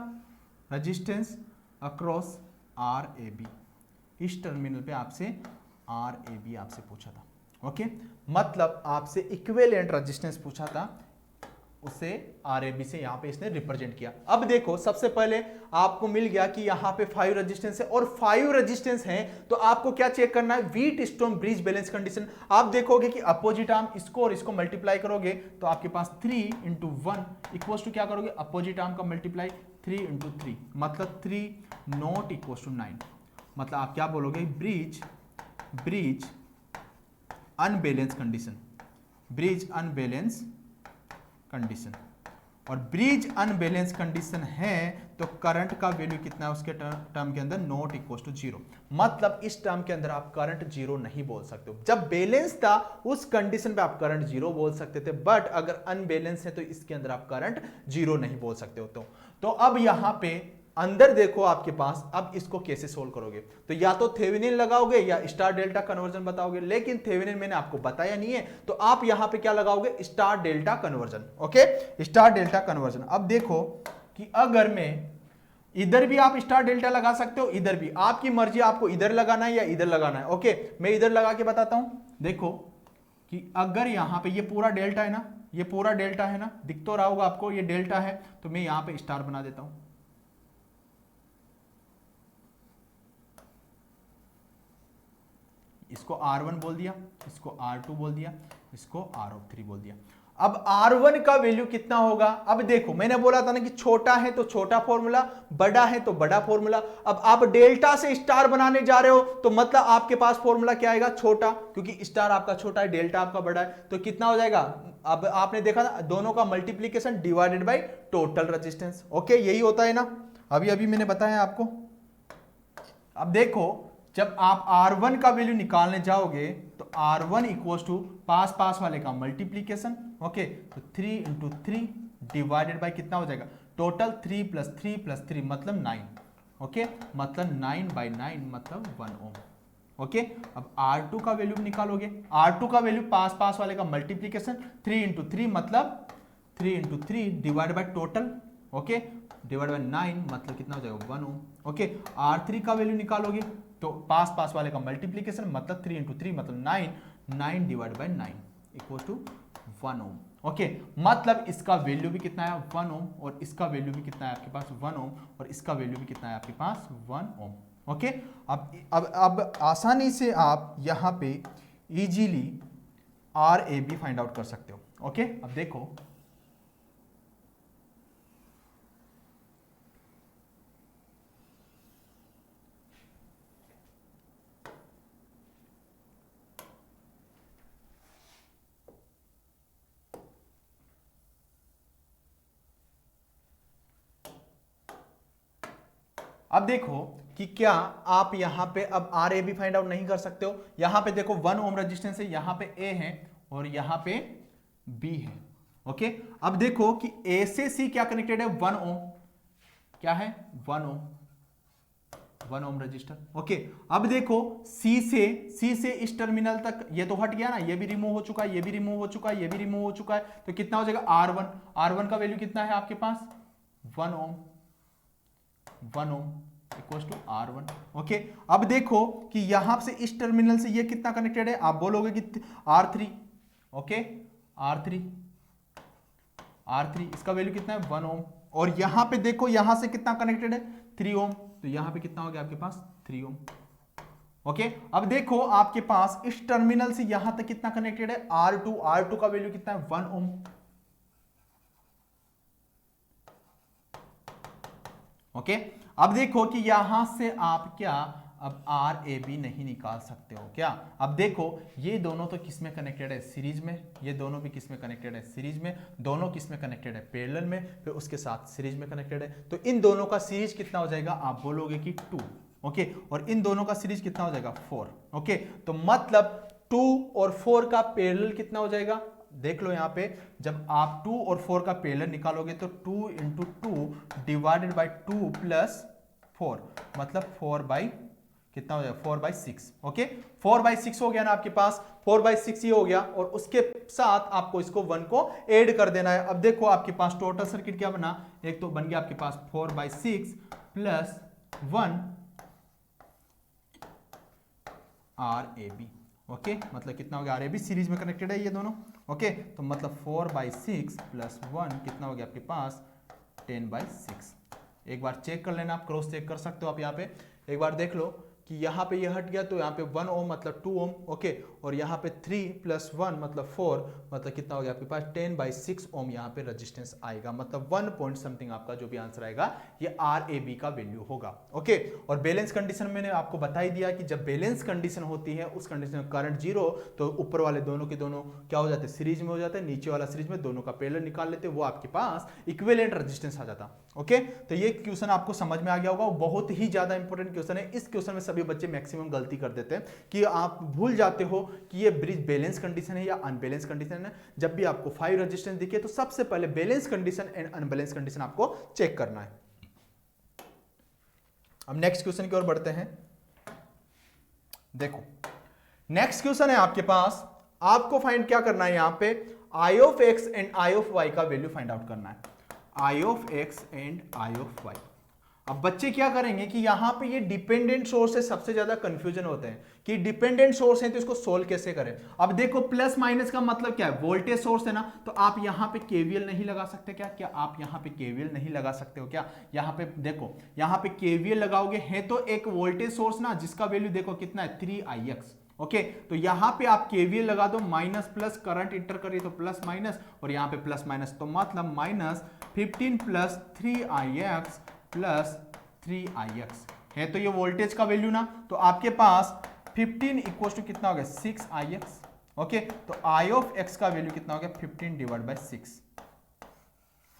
Resistance across R A B, इस टर्मिनल पे आपसे आर ए बी आपसे पूछा था। ओके, मतलब आपसे इक्विवेलेंट रेजिस्टेंस पूछा था, उसे आर ए बी से यहां पे इसने रिप्रेजेंट किया। अब देखो, सबसे पहले आपको मिल गया कि यहां पे 5 रेजिस्टेंस है और 5 रेजिस्टेंस हैं, तो आपको क्या चेक करना है? Wheat stone bridge balance condition. आप देखोगे कि अपोजिट आर्म इसको और इसको मल्टीप्लाई करोगे तो आपके पास 3 इंटू 1 इक्वल्स टू क्या करोगे? अपोजिट आर्म का मल्टीप्लाई 3 इंटू 3, मतलब 3 नॉट इक्वल्स टू 9। मतलब आप क्या बोलोगे? Bridge unbalance condition, bridge unbalance condition. और ब्रिज अनबैलेंस कंडीशन है तो करंट का वैल्यू कितना है उसके टर्म के अंदर? Not equal to 0। मतलब इस टर्म के अंदर आप करंट 0 नहीं बोल सकते हो। जब बैलेंस था उस कंडीशन पे आप करंट 0 बोल सकते थे, बट अगर अनबैलेंस है तो इसके अंदर आप करंट 0 नहीं बोल सकते हो। तो अब यहां पे अंदर देखो आपके पास, अब इसको कैसे सोल्व करोगे? तो या तो थेवेनिन लगाओगे या स्टार डेल्टा कन्वर्जन बताओगे, लेकिन थेवेनिन मैंने आपको बताया नहीं है, तो आप यहां पे क्या लगाओगे? Star delta conversion. Okay, star delta conversion. अब देखो कि अगर मैं इधर भी आप स्टार डेल्टा लगा सकते हो, इधर भी आपकी मर्जी, आपको इधर लगाना है या इधर लगाना है। ओके, मैं इधर लगा के बताता हूं। देखो कि अगर यहां पे ये पूरा डेल्टा है ना, ये पूरा डेल्टा है ना, दिख तो रहा होगा आपको, ये डेल्टा है, तो मैं यहां पे स्टार बना देता हूं। इसको R1 बोल दिया, इसको R2 बोल दिया, इसको R3 बोल दिया। अब R1 का वैल्यू कितना होगा? अब देखो, मैंने बोला था ना कि छोटा है तो छोटा फॉर्मूला, बड़ा है तो बड़ा फॉर्मूला। अब आप डेल्टा से स्टार बनाने जा रहे हो तो मतलब आपके पास फॉर्मूला क्या आएगा? छोटा, क्योंकि स्टार आपका छोटा है, डेल्टा आपका बड़ा है, तो कितना हो जाएगा? अब आपने देखा ना, दोनों का multiplication divided by total resistance. Okay, यही होता है ना, अभी अभी मैंने बताया आपको। अब देखो, जब आप R1 का वैल्यू निकालने जाओगे तो R1 इक्वल्स टू पास पास वाले का मल्टीप्लीकेशन। ओके, तो 3 इंटू 3 डिवाइडेड बाई कितना हो जाएगा? टोटल 3 प्लस 3 प्लस 3 मतलब 9। ओके, मतलब 9 बाई 9 मतलब 1 ओम। ओके, अब R2 का वैल्यू निकालोगे, R2 का वैल्यू पास पास वाले का मल्टीप्लीकेशन 3 इंटू 3 मतलब 3 into 3 divide by total. Okay, divide by 9 मतलब कितना हो जाएगा? 1 ओम। ओके, R3 का वैल्यू निकालोगे तो पास पास वाले का मल्टीप्लीकेशन मतलब 3 इंटू 3 मतलब 9 divide by 9 equal to 1 ohm. Okay, मतलब इसका वैल्यू भी कितना है? 1 ओम, और इसका वैल्यू भी कितना है आपके पास? 1 ओम, और इसका वैल्यू भी कितना है आपके पास? 1 ओम। ओके, अब आसानी से आप यहां पे इजीली RAB फाइंड आउट कर सकते हो। ओके, अब देखो, अब देखो कि क्या आप यहां पे अब RAB फाइंड आउट नहीं कर सकते हो? यहां पे देखो 1 ओम रेजिस्टेंस है, यहां पे A है और यहां पे B है। ओके, अब देखो कि A से C क्या कनेक्टेड है? 1 ओम। क्या है? 1 ओम, 1 ओम रजिस्टर। ओके, अब देखो C से इस टर्मिनल तक ये तो हट गया ना, ये भी रिमूव हो चुका है, ये भी रिमूव हो चुका है, ये भी रिमूव हो चुका है, तो कितना हो जाएगा? R1 का वैल्यू कितना है आपके पास? 1 ओम, 1 ओम इक्वल्स टू R1। ओके, अब देखो कि यहां से इस टर्मिनल से ये कितना कनेक्टेड है? आप बोलोगे कि R3। ओके, R3 इसका वैल्यू कितना है? 1 ओम, और यहां पे देखो यहां से कितना कनेक्टेड है? 3 ओम, तो यहां पे कितना हो गया आपके पास? 3 ओम। ओके, अब देखो आपके पास इस टर्मिनल से यहां तक कितना कनेक्टेड है? R2 का वैल्यू कितना है? 1 ओम। ओके, अब देखो कि यहां से आप क्या अब RAB नहीं निकाल सकते हो क्या? अब देखो ये दोनों तो किस में कनेक्टेड है? सीरीज में। ये दोनों भी किस में कनेक्टेड है? सीरीज में। दोनों किस में कनेक्टेड है? पैरेलल में, फिर उसके साथ सीरीज में कनेक्टेड है। तो इन दोनों का सीरीज कितना हो जाएगा? आप बोलोगे कि 2। ओके, और इन दोनों का सीरीज कितना हो जाएगा? 4। ओके, तो मतलब 2 और 4 का पैरेलल कितना हो जाएगा? देख लो यहां पे, जब आप 2 और 4 का पैरेलल निकालोगे तो 2 इंटू 2 डिवाइडेड बाई 2 प्लस 4, मतलब 4 बाई कितना हो जाएगा 4 बाई 6। ओके 4 बाई 6 हो गया ना आपके पास, 4 बाई 6 ये हो गया और उसके साथ आपको इसको 1 को ऐड कर देना है। अब देखो आपके पास टोटल सर्किट क्या बना, एक तो बन गया आपके पास 4 बाई 6 प्लस 1 RAB। ओके मतलब कितना हो गया, RAB सीरीज में कनेक्टेड है ये दोनों। ओके तो मतलब 4 बाई 6 प्लस 1 कितना हो गया आपके पास 10 बाई 6। एक बार चेक कर लेना, आप क्रॉस चेक कर सकते हो आप यहाँ पे, एक बार देख लो कि यहाँ पे ये हट गया तो यहाँ पे 1 ओम मतलब 2 ओम। ओके और यहाँ पे 3 प्लस 1 मतलब 4, मतलब कितना हो गया आपके पास 10 बाई 6 ओम यहाँ पे रेजिस्टेंस आएगा, मतलब 1 पॉइंट समथिंग आपका जो भी आंसर आएगा ये RAB का वैल्यू होगा। ओके और बैलेंस कंडीशन मैंने आपको बता ही दिया कि जब बैलेंस कंडीशन होती है उस कंडीशन में करंट जीरो तो ऊपर वाले दोनों के दोनों क्या हो जाते हैं सीरीज में हो जाते हैं, नीचे वाला सीरीज में, दोनों का पैरेलल निकाल लेते, वो आपके पास इक्विवेलेंट रेजिस्टेंस आ जाता। ओके तो ये क्वेश्चन आपको समझ में आ गया होगा, बहुत ही ज्यादा इंपॉर्टेंट क्वेश्चन है। इस क्वेश्चन में सभी बच्चे मैक्सिमम गलती कर देते हैं कि आप भूल जाते हो कि ये ब्रिज बैलेंस कंडीशन है या अनबैलेंस कंडीशन है। जब भी आपको 5 रेजिस्टेंस दिखे तो सबसे पहले balance condition and unbalance condition आपको चेक करना है। अब नेक्स्ट क्वेश्चन की ओर बढ़ते हैं। देखो नेक्स्ट क्वेश्चन है आपके पास, आपको फाइंड क्या करना है, यहां पे I of x and I of y का वैल्यू फाइंड आउट करना है। I of x and I of y। अब बच्चे क्या करेंगे कि यहां पे ये डिपेंडेंट सोर्स है, सबसे ज्यादा कंफ्यूजन होते हैं कि डिपेंडेंट सोर्स है तो इसको सोल्व कैसे करें। अब देखो प्लस माइनस का मतलब क्या है, वोल्टेज सोर्स है ना, तो आप यहां पे केवीएल नहीं लगा सकते क्या, क्या आप यहां पे केवीएल नहीं लगा सकते हो क्या। यहां पे देखो, यहां पे केवीएल लगाओगे है तो एक वोल्टेज सोर्स ना जिसका वैल्यू देखो कितना है 3ix। ओके तो यहां पे आप केवीएल लगा दो, माइनस प्लस करंट इंटर करिए तो प्लस माइनस, और यहां पे प्लस माइनस तो मतलब minus 15 plus 3ix plus 3ix है तो ये वोल्टेज का वैल्यू ना, तो आपके पास 15 इक्वल टू कितना हो गया 6ix। ओके तो I ऑफ x का वैल्यू कितना हो गया 15 डिवाइड बाय 6।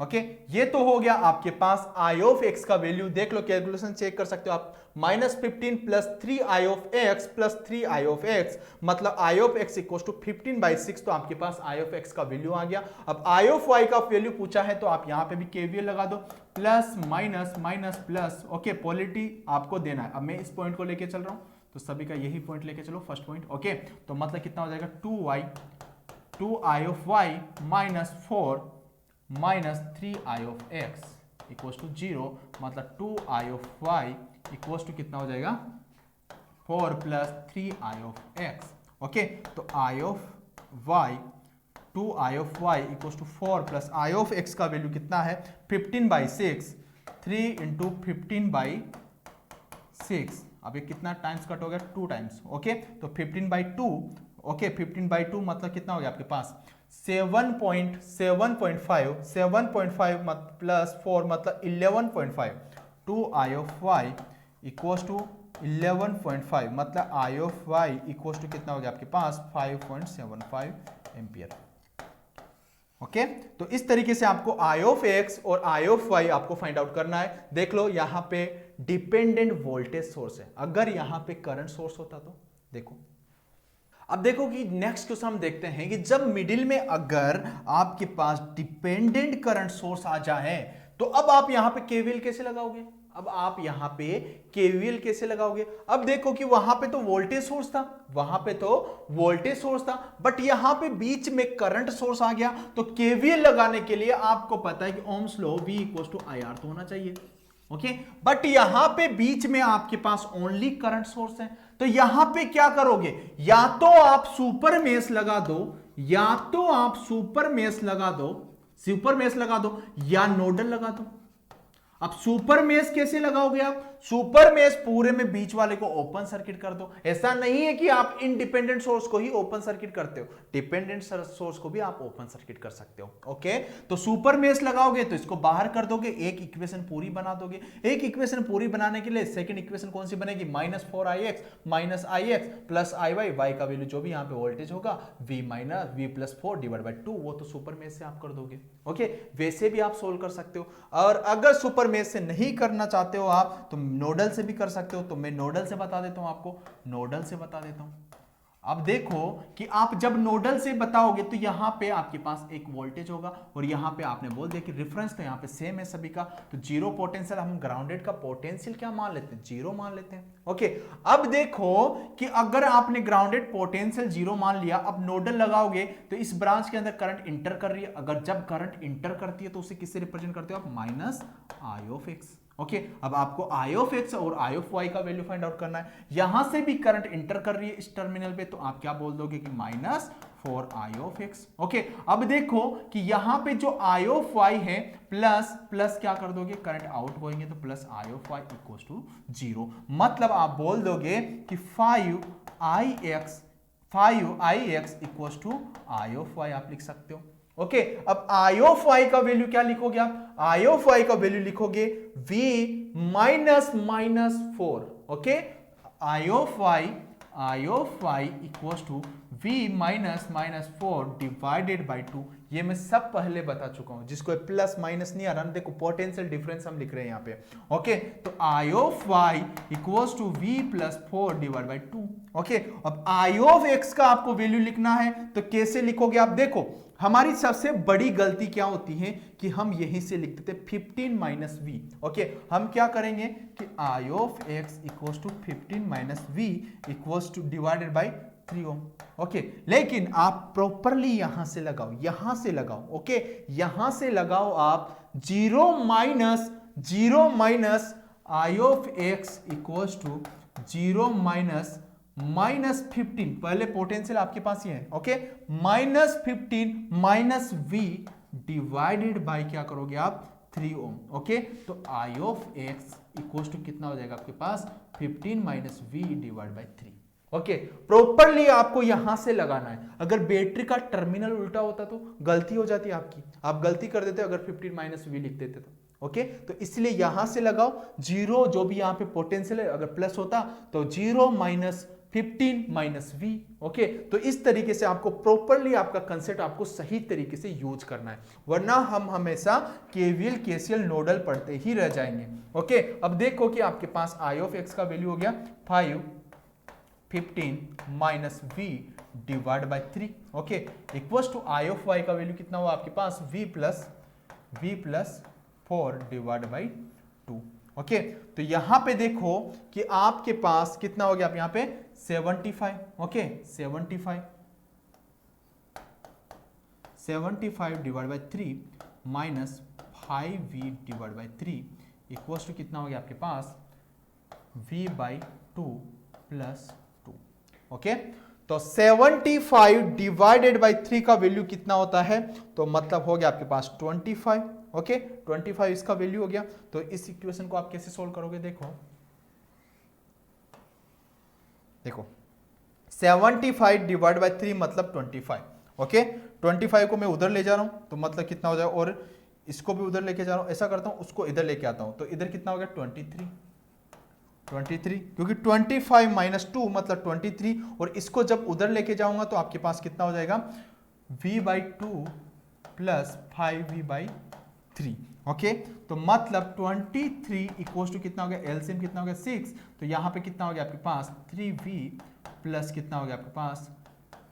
ओके ये तो हो गया आपके पास I ऑफ x का वैल्यू, देख लो कैलकुलेशन चेक कर सकते हो आप, -15 plus 3I of x plus 3I of x मतलब I of x equal to 15 by 6, तो आपके पास I ऑफ x का वैल्यू आ गया। अब I ऑफ y का वैल्यू पूछा है तो आप यहां पे भी KVL लगा दो, plus minus minus plus. Okay polity आपको देना है। अब मैं इस पॉइंट को लेके चल रहा हूं तो सभी का यही पॉइंट लेके चलो, फर्स्ट पॉइंट। ओके तो मतलब कितना हो जाएगा 2I of y minus 4 minus 3I of x equal to 0, मतलब 2I of y equal to कितना हो जाएगा 4 plus 3I of x। Okay तो I of y 2I of y equal to 4 plus I of x का वैल्यू कितना है 15 बाई 6, 3 इंटू 15 बाई 6। अब ये कितना टाइम्स कट हो गया 2 टाइम्स। ओके तो 15 बाई 2। ओके 15 बाई 2 मतलब कितना हो गया आपके पास 7.5 प्लस 4 मतलब 11.5। 2I of y equal to 11.5 मतलब I of y equal to कितना हो गया आपके पास 5.75 एम्पियर। ओके तो इस तरीके से आपको I ऑफ x और I ऑफ y आपको फाइंड आउट करना है। देख लो यहां पे डिपेंडेंट वोल्टेज सोर्स है, अगर यहां पे करंट सोर्स होता तो देखो। अब देखो कि नेक्स्ट क्वेश्चन हम देखते हैं कि जब मिडिल में अगर आपके पास डिपेंडेंट करंट सोर्स आ जाए तो अब आप यहां पे केवीएल कैसे लगाओगे, अब आप यहां पे केवीएल कैसे लगाओगे। अब देखो कि वहां पे तो वोल्टेज सोर्स था, वहां पे तो वोल्टेज सोर्स था, बट यहां पे बीच में करंट सोर्स आ गया, तो केवीएल लगाने के लिए आपको पता है कि Ohm's law V equal to IR तो होना चाहिए। ओके बट यहां पे बीच में आपके पास ओनली करंट सोर्स है, तो यहां पे क्या करोगे, या तो आप सुपर मेष लगा दो, या तो आप सुपर मेष लगा दो या नोडल लगा दो। अब सुपर मेष कैसे लगाओगे आप, सुपर मेष पूरे में बीच वाले को ओपन सर्किट कर दो। ऐसा नहीं है कि आप इंडिपेंडेंट सोर्स को ही ओपन सर्किट करते हो, डिपेंडेंट सोर्स को भी आप ओपन सर्किट कर सकते हो। ओके तो सुपर मेष लगाओगे तो इसको बाहर कर दोगे, एक इक्वेशन पूरी बना दोगे। एक इक्वेशन पूरी बनाने के लिए सेकंड इक्वेशन कौन सी बनेगी, -4ix minus ix plus iy, y का वैल्यू जो भी यहां पे वोल्टेज होगा v minus v plus 4 divide by 2, वो तो सुपर मेष से आप कर दोगे। ओके वैसे भी आप सोल्व कर सकते हो, और अगर सुपर मेष से नहीं करना चाहते हो आप तो नोडल से भी कर सकते हो। तो मैं नोडल से बता देता हूं आपको, नोडल से बता देता हूं। अब देखो कि आप जब नोडल से बताओगे तो यहां पे आपके पास एक वोल्टेज होगा और यहां पे आपने बोल दिया कि रेफरेंस तो यहां पे सेम है सभी का, तो जीरो पोटेंशियल, हम ग्राउंडेड का पोटेंशियल क्या मान लेते हैं, जीरो मान लेते हैं। ओके, अब देखो कि अगर आपने ग्राउंडेड पोटेंशियल जीरो मान लिया, अब नोडल लगाओगे तो इस ब्रांच के अंदर करंट इंटर कर रही है, अगर जब करंट इंटर करती है तो उसे किससे रिप्रेजेंट करते हो आप, minus I of X. Okay, अब आपको आई ऑफ एक्स और आई ऑफ वाई का वैल्यू फाइंड आउट करना है। यहां से भी करंट इंटर कर रही है इस टर्मिनल पे, तो आप क्या बोल दोगे कि minus 4 I of X. Okay, अब देखो कि यहां पे जो आई ऑफ वाई है प्लस प्लस क्या कर दोगे, करंट आउट होएंगे तो plus I of Y equal to zero. मतलब आप बोल दोगे कि 5 i x equal to I of Y आप लिख सकते हो। ओके, अब आई ऑफ वाई का वैल्यू क्या लिखोगे आप, आई ऑफ वाई का वैल्यू लिखोगे v minus minus 4। Okay, I of Y equal to v minus minus 4 divided by 2। ये मैं सब पहले बता चुका हूं, जिसको प्लस माइनस नहीं आ रहा, देखो पोटेंशियल डिफरेंस हम लिख रहे हैं यहां पे। ओके, तो I of Y equals to v plus 4 divide by 2। Okay, अब आई ऑफ एक्स का आपको वैल्यू लिखना है तो कैसे लिखोगे आप, देखो हमारी सबसे बड़ी गलती क्या होती है कि हम यहीं से लिखते थे 15 माइनस वी। ओके, हम क्या करेंगे कि I of X equals to 15 minus V equals to divided by 3 ohm. Okay, लेकिन आप प्रॉपरली यहां से लगाओ, यहां से लगाओ। ओके, यहां से लगाओ आप, zero minus I of X equals to zero minus minus 15, पहले पोटेंशियल आपके पास ये है। Okay, minus 15 minus V divided by क्या करोगे आप, 3 ओम। ओके, तो I of X equal to कितना हो जाएगा आपके पास, 15 minus V divide by 3। Okay, properly आपको यहां से लगाना है। अगर बैटरी का टर्मिनल उल्टा होता तो गलती हो जाती आपकी, आप गलती कर देते अगर 15 माइनस वी लिख देते तो। ओके, तो इसलिए यहां से लगाओ, जीरो जो भी यहां पे पोटेंशियल है अगर प्लस होता तो zero minus 15 minus V. Okay, तो इस तरीके से आपको प्रॉपरली आपका कंसेप्ट आपको सही तरीके से यूज करना है, वरना हम हमेशा केवीएल केसीएल नोडल पढ़ते ही रह जाएंगे। ओके, अब देखो कि आपके पास आई ऑफ एक्स का वैल्यू हो गया 15 minus V divide by 3। Okay, equals to I of Y का वैल्यू कितना हुआ आपके पास, v plus 4 divide by 2। Okay, तो यहां पे देखो कि आपके पास कितना हो गया, आप यहां पे 75। Okay, 75 divide by 3 minus 5v divide by 3 equals to कितना हो गया आपके पास, v बाई 2 प्लस 2। ओके, तो 75 डिवाइडेड बाई 3 का वैल्यू कितना होता है, तो मतलब हो गया आपके पास 25। ओके, 25 इसका वैल्यू हो गया। तो इस इक्वेशन को आप कैसे सोल्व करोगे, देखो 75 डिवाइड बाई 3 मतलब 25। ओके, 25 को मैं उधर ले जा रहा हूं तो मतलब कितना हो जाएगा, और इसको भी उधर लेके जा रहा हूं, ऐसा करता हूं उसको इधर लेके आता हूं, तो इधर कितना हो गया 23, क्योंकि 25 माइनस 2 मतलब 23, और इसको जब उधर लेके जाऊंगा तो आपके पास कितना हो जाएगा, v by 2 plus 5v by 3। Okay, तो मतलब 23 इक्वल्स टू कितना हो गया, एलसीएम कितना हो गया 6, तो यहां पे कितना हो गया आपके पास 3v प्लस कितना हो गया आपके पास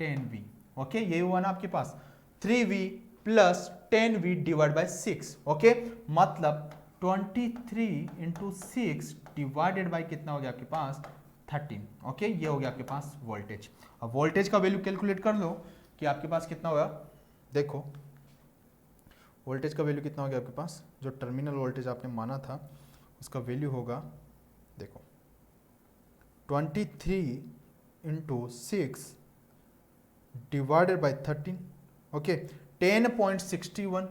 10v। ओके, ये हुआ ना आपके पास 3v plus 10v divide by 6। Okay, मतलब 23 इंटू 6 डिवाइडेड बाई कितना हो गया आपके पास 13। ओके, ये हो गया आपके पास वोल्टेज। अब वोल्टेज का वैल्यू कैलकुलेट कर लो कि आपके पास कितना होगा, देखो वोल्टेज का वैल्यू कितना हो गया आपके पास, जो टर्मिनल वोल्टेज आपने माना था उसका वैल्यू होगा, देखो 23 into 6 divided by 13। Okay, 10.61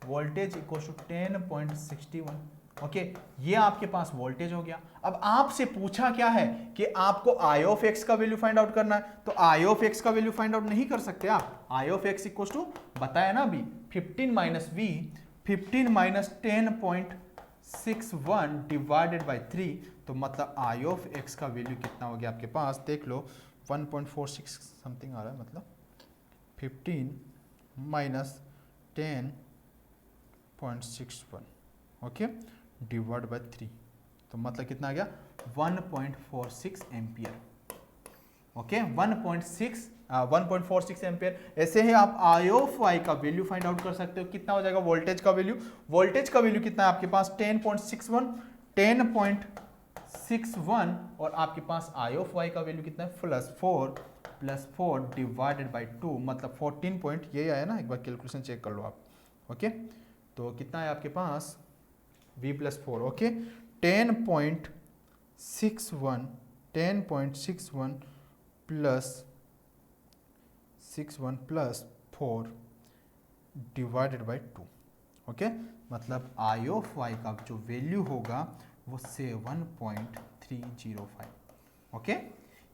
voltage equal to 10.61। Okay, ये आपके पास वोल्टेज हो गया। अब आपसे पूछा क्या है कि आपको आई ऑफ एक्स का वैल्यू फाइंड आउट करना है, तो आई ऑफ एक्स का वैल्यू फाइंड आउट नहीं कर सकते आप। I of X equal to बताया ना अभी 15 minus V, 15 minus 10.61 divided by 3, तो मतलब आई ऑफ एक्स का वैल्यू कितना हो गया आपके पास, देख लो 1.46 समथिंग आ रहा है, मतलब 15 माइनस 10.61 ओके डिवाइड बाय 3, तो मतलब कितना आ गया 1.46 एम्पियर। Okay 1.46 ampere. ऐसे ही आप आई ऑफ वाई का वैल्यू फाइंड आउट कर सकते हो। कितना हो जाएगा वोल्टेज का वैल्यू? वोल्टेज का वैल्यू कितना है आपके पास? 10.61 और आपके पास आई ऑफ वाई का वैल्यू कितना है? +4 डिवाइडेड बाई 2 मतलब 14 पॉइंट, ये आया ना, एक बार कैलकुलेशन चेक कर लो आप। ओके तो कितना है आपके पास? V+4। Okay 10.61 +4 divided by 2। Okay मतलब आई ऑफ वाई का जो वैल्यू होगा वो 7.305। ओके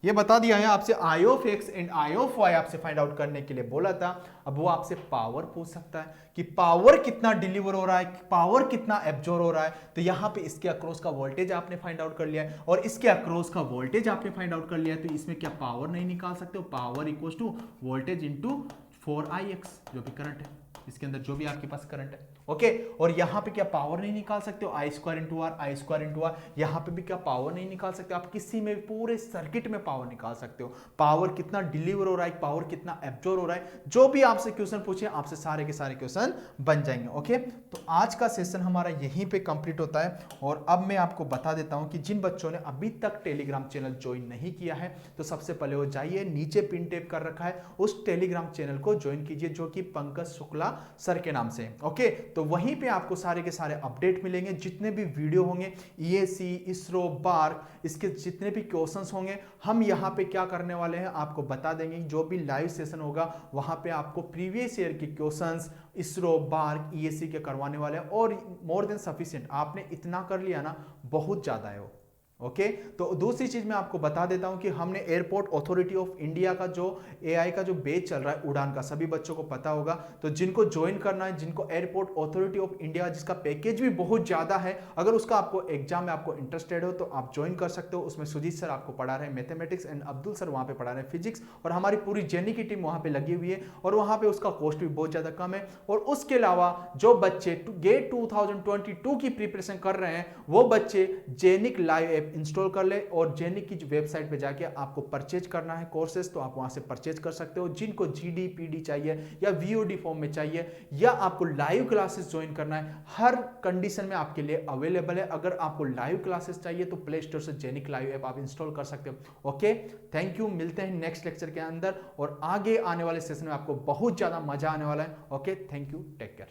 ये बता दिया है आपसे। I of X and I of Y आपसे फाइंड आउट करने के लिए बोला था। अब वो आपसे पावर पूछ सकता है कि पावर कितना डिलीवर हो रहा है, पावर कितना एब्जॉर्ब हो रहा है। तो यहां पे इसके अक्रॉस का वोल्टेज आपने फाइंड आउट कर लिया है और इसके अक्रॉस का वोल्टेज आपने फाइंड आउट कर लिया है। तो इसमें क्या पावर नहीं निकाल सकते हो? Power equal to voltage into 4Ix जो भी करंट है, इसके अंदर जो भी आपके पास करंट है। ओके और यहां पे क्या पावर नहीं निकाल सकते हो? I² into are, I² into are. यहां पे भी क्या पावर नहीं निकाल सकते? आप किसी में पूरे सर्किट में पावर निकाल सकते हो। पावर कितना डिलीवर हो रहा है, पावर कितना एब्जॉर्ब हो रहा है, जो भी आपसे क्वेश्चन पूछे आपसे सारे के सारे क्वेश्चन बन जाएंगे। ओके तो आज का सेशन हमारा यहीं पे कंप्लीट होता है। और अब मैं आपको बता देता हूं कि जिन बच्चों ने अभी तक टेलीग्राम चैनल ज्वाइन नहीं किया है तो सबसे पहले वो जाइए, नीचे पिन टेप कर रखा है, उस टेलीग्राम चैनल को ज्वाइन कीजिए जो कि पंकज शुक्ला सर के नाम से। ओके तो वहीं पे आपको सारे के सारे अपडेट मिलेंगे, जितने भी वीडियो होंगे, ईएसी, इसरो, बार्क, इसके जितने भी क्वेश्चंस होंगे हम यहाँ पे क्या करने वाले हैं आपको बता देंगे। जो भी लाइव सेशन होगा वहां पे आपको प्रीवियस ईयर के क्वेश्चंस इसरो, बार्क, ईएसी के करवाने वाले हैं और मोर देन सफिशिएंट। आपने इतना कर लिया ना, बहुत ज्यादा है वो। ओके तो दूसरी चीज मैं आपको बता देता हूं कि हमने एयरपोर्ट अथॉरिटी ऑफ इंडिया का जो एआई का जो बैच चल रहा है उड़ान का, सभी बच्चों को पता होगा। तो जिनको ज्वाइन करना है, जिनको एयरपोर्ट अथॉरिटी ऑफ इंडिया जिसका पैकेज भी बहुत ज्यादा है, अगर उसका आपको एग्जाम में आपको इंटरेस्टेड हो तो आप ज्वाइन कर सकते हो। उसमें सुजीत सर आपको पढ़ा रहे हैं मैथमेटिक्स एंड अब्दुल सर वहां पे पढ़ा रहे हैं फिजिक्स, और हमारी पूरी जेनी की टीम वहां पे लगी हुई है और वहां पे उसका कॉस्ट भी बहुत ज्यादा कम है। और उसके अलावा जो बच्चे गेट 2022 की प्रिपरेशन कर रहे हैं वो बच्चे जेनिक लाइव ऐप इंस्टॉल कर ले और जेनिक की वेबसाइट पे जाके आपको परचेज करना है कोर्सेज तो आप वहां से परचेज कर सकते हो। जिनको जीडी पीडी चाहिए या वीओडी फॉर्म में चाहिए या आपको लाइव क्लासेस ज्वाइन करना है, हर कंडीशन में आपके लिए अवेलेबल है। अगर आपको लाइव क्लासेस चाहिए तो प्ले स्टोर से जेनिक लाइव ऐप आप इंस्टॉल कर सकते हो। ओके थैंक यू, मिलते हैं नेक्स्ट लेक्चर के अंदर और आगे आने वाले सेशन में आपको बहुत ज्यादा मजा आने वाला है। Okay thank you, take care.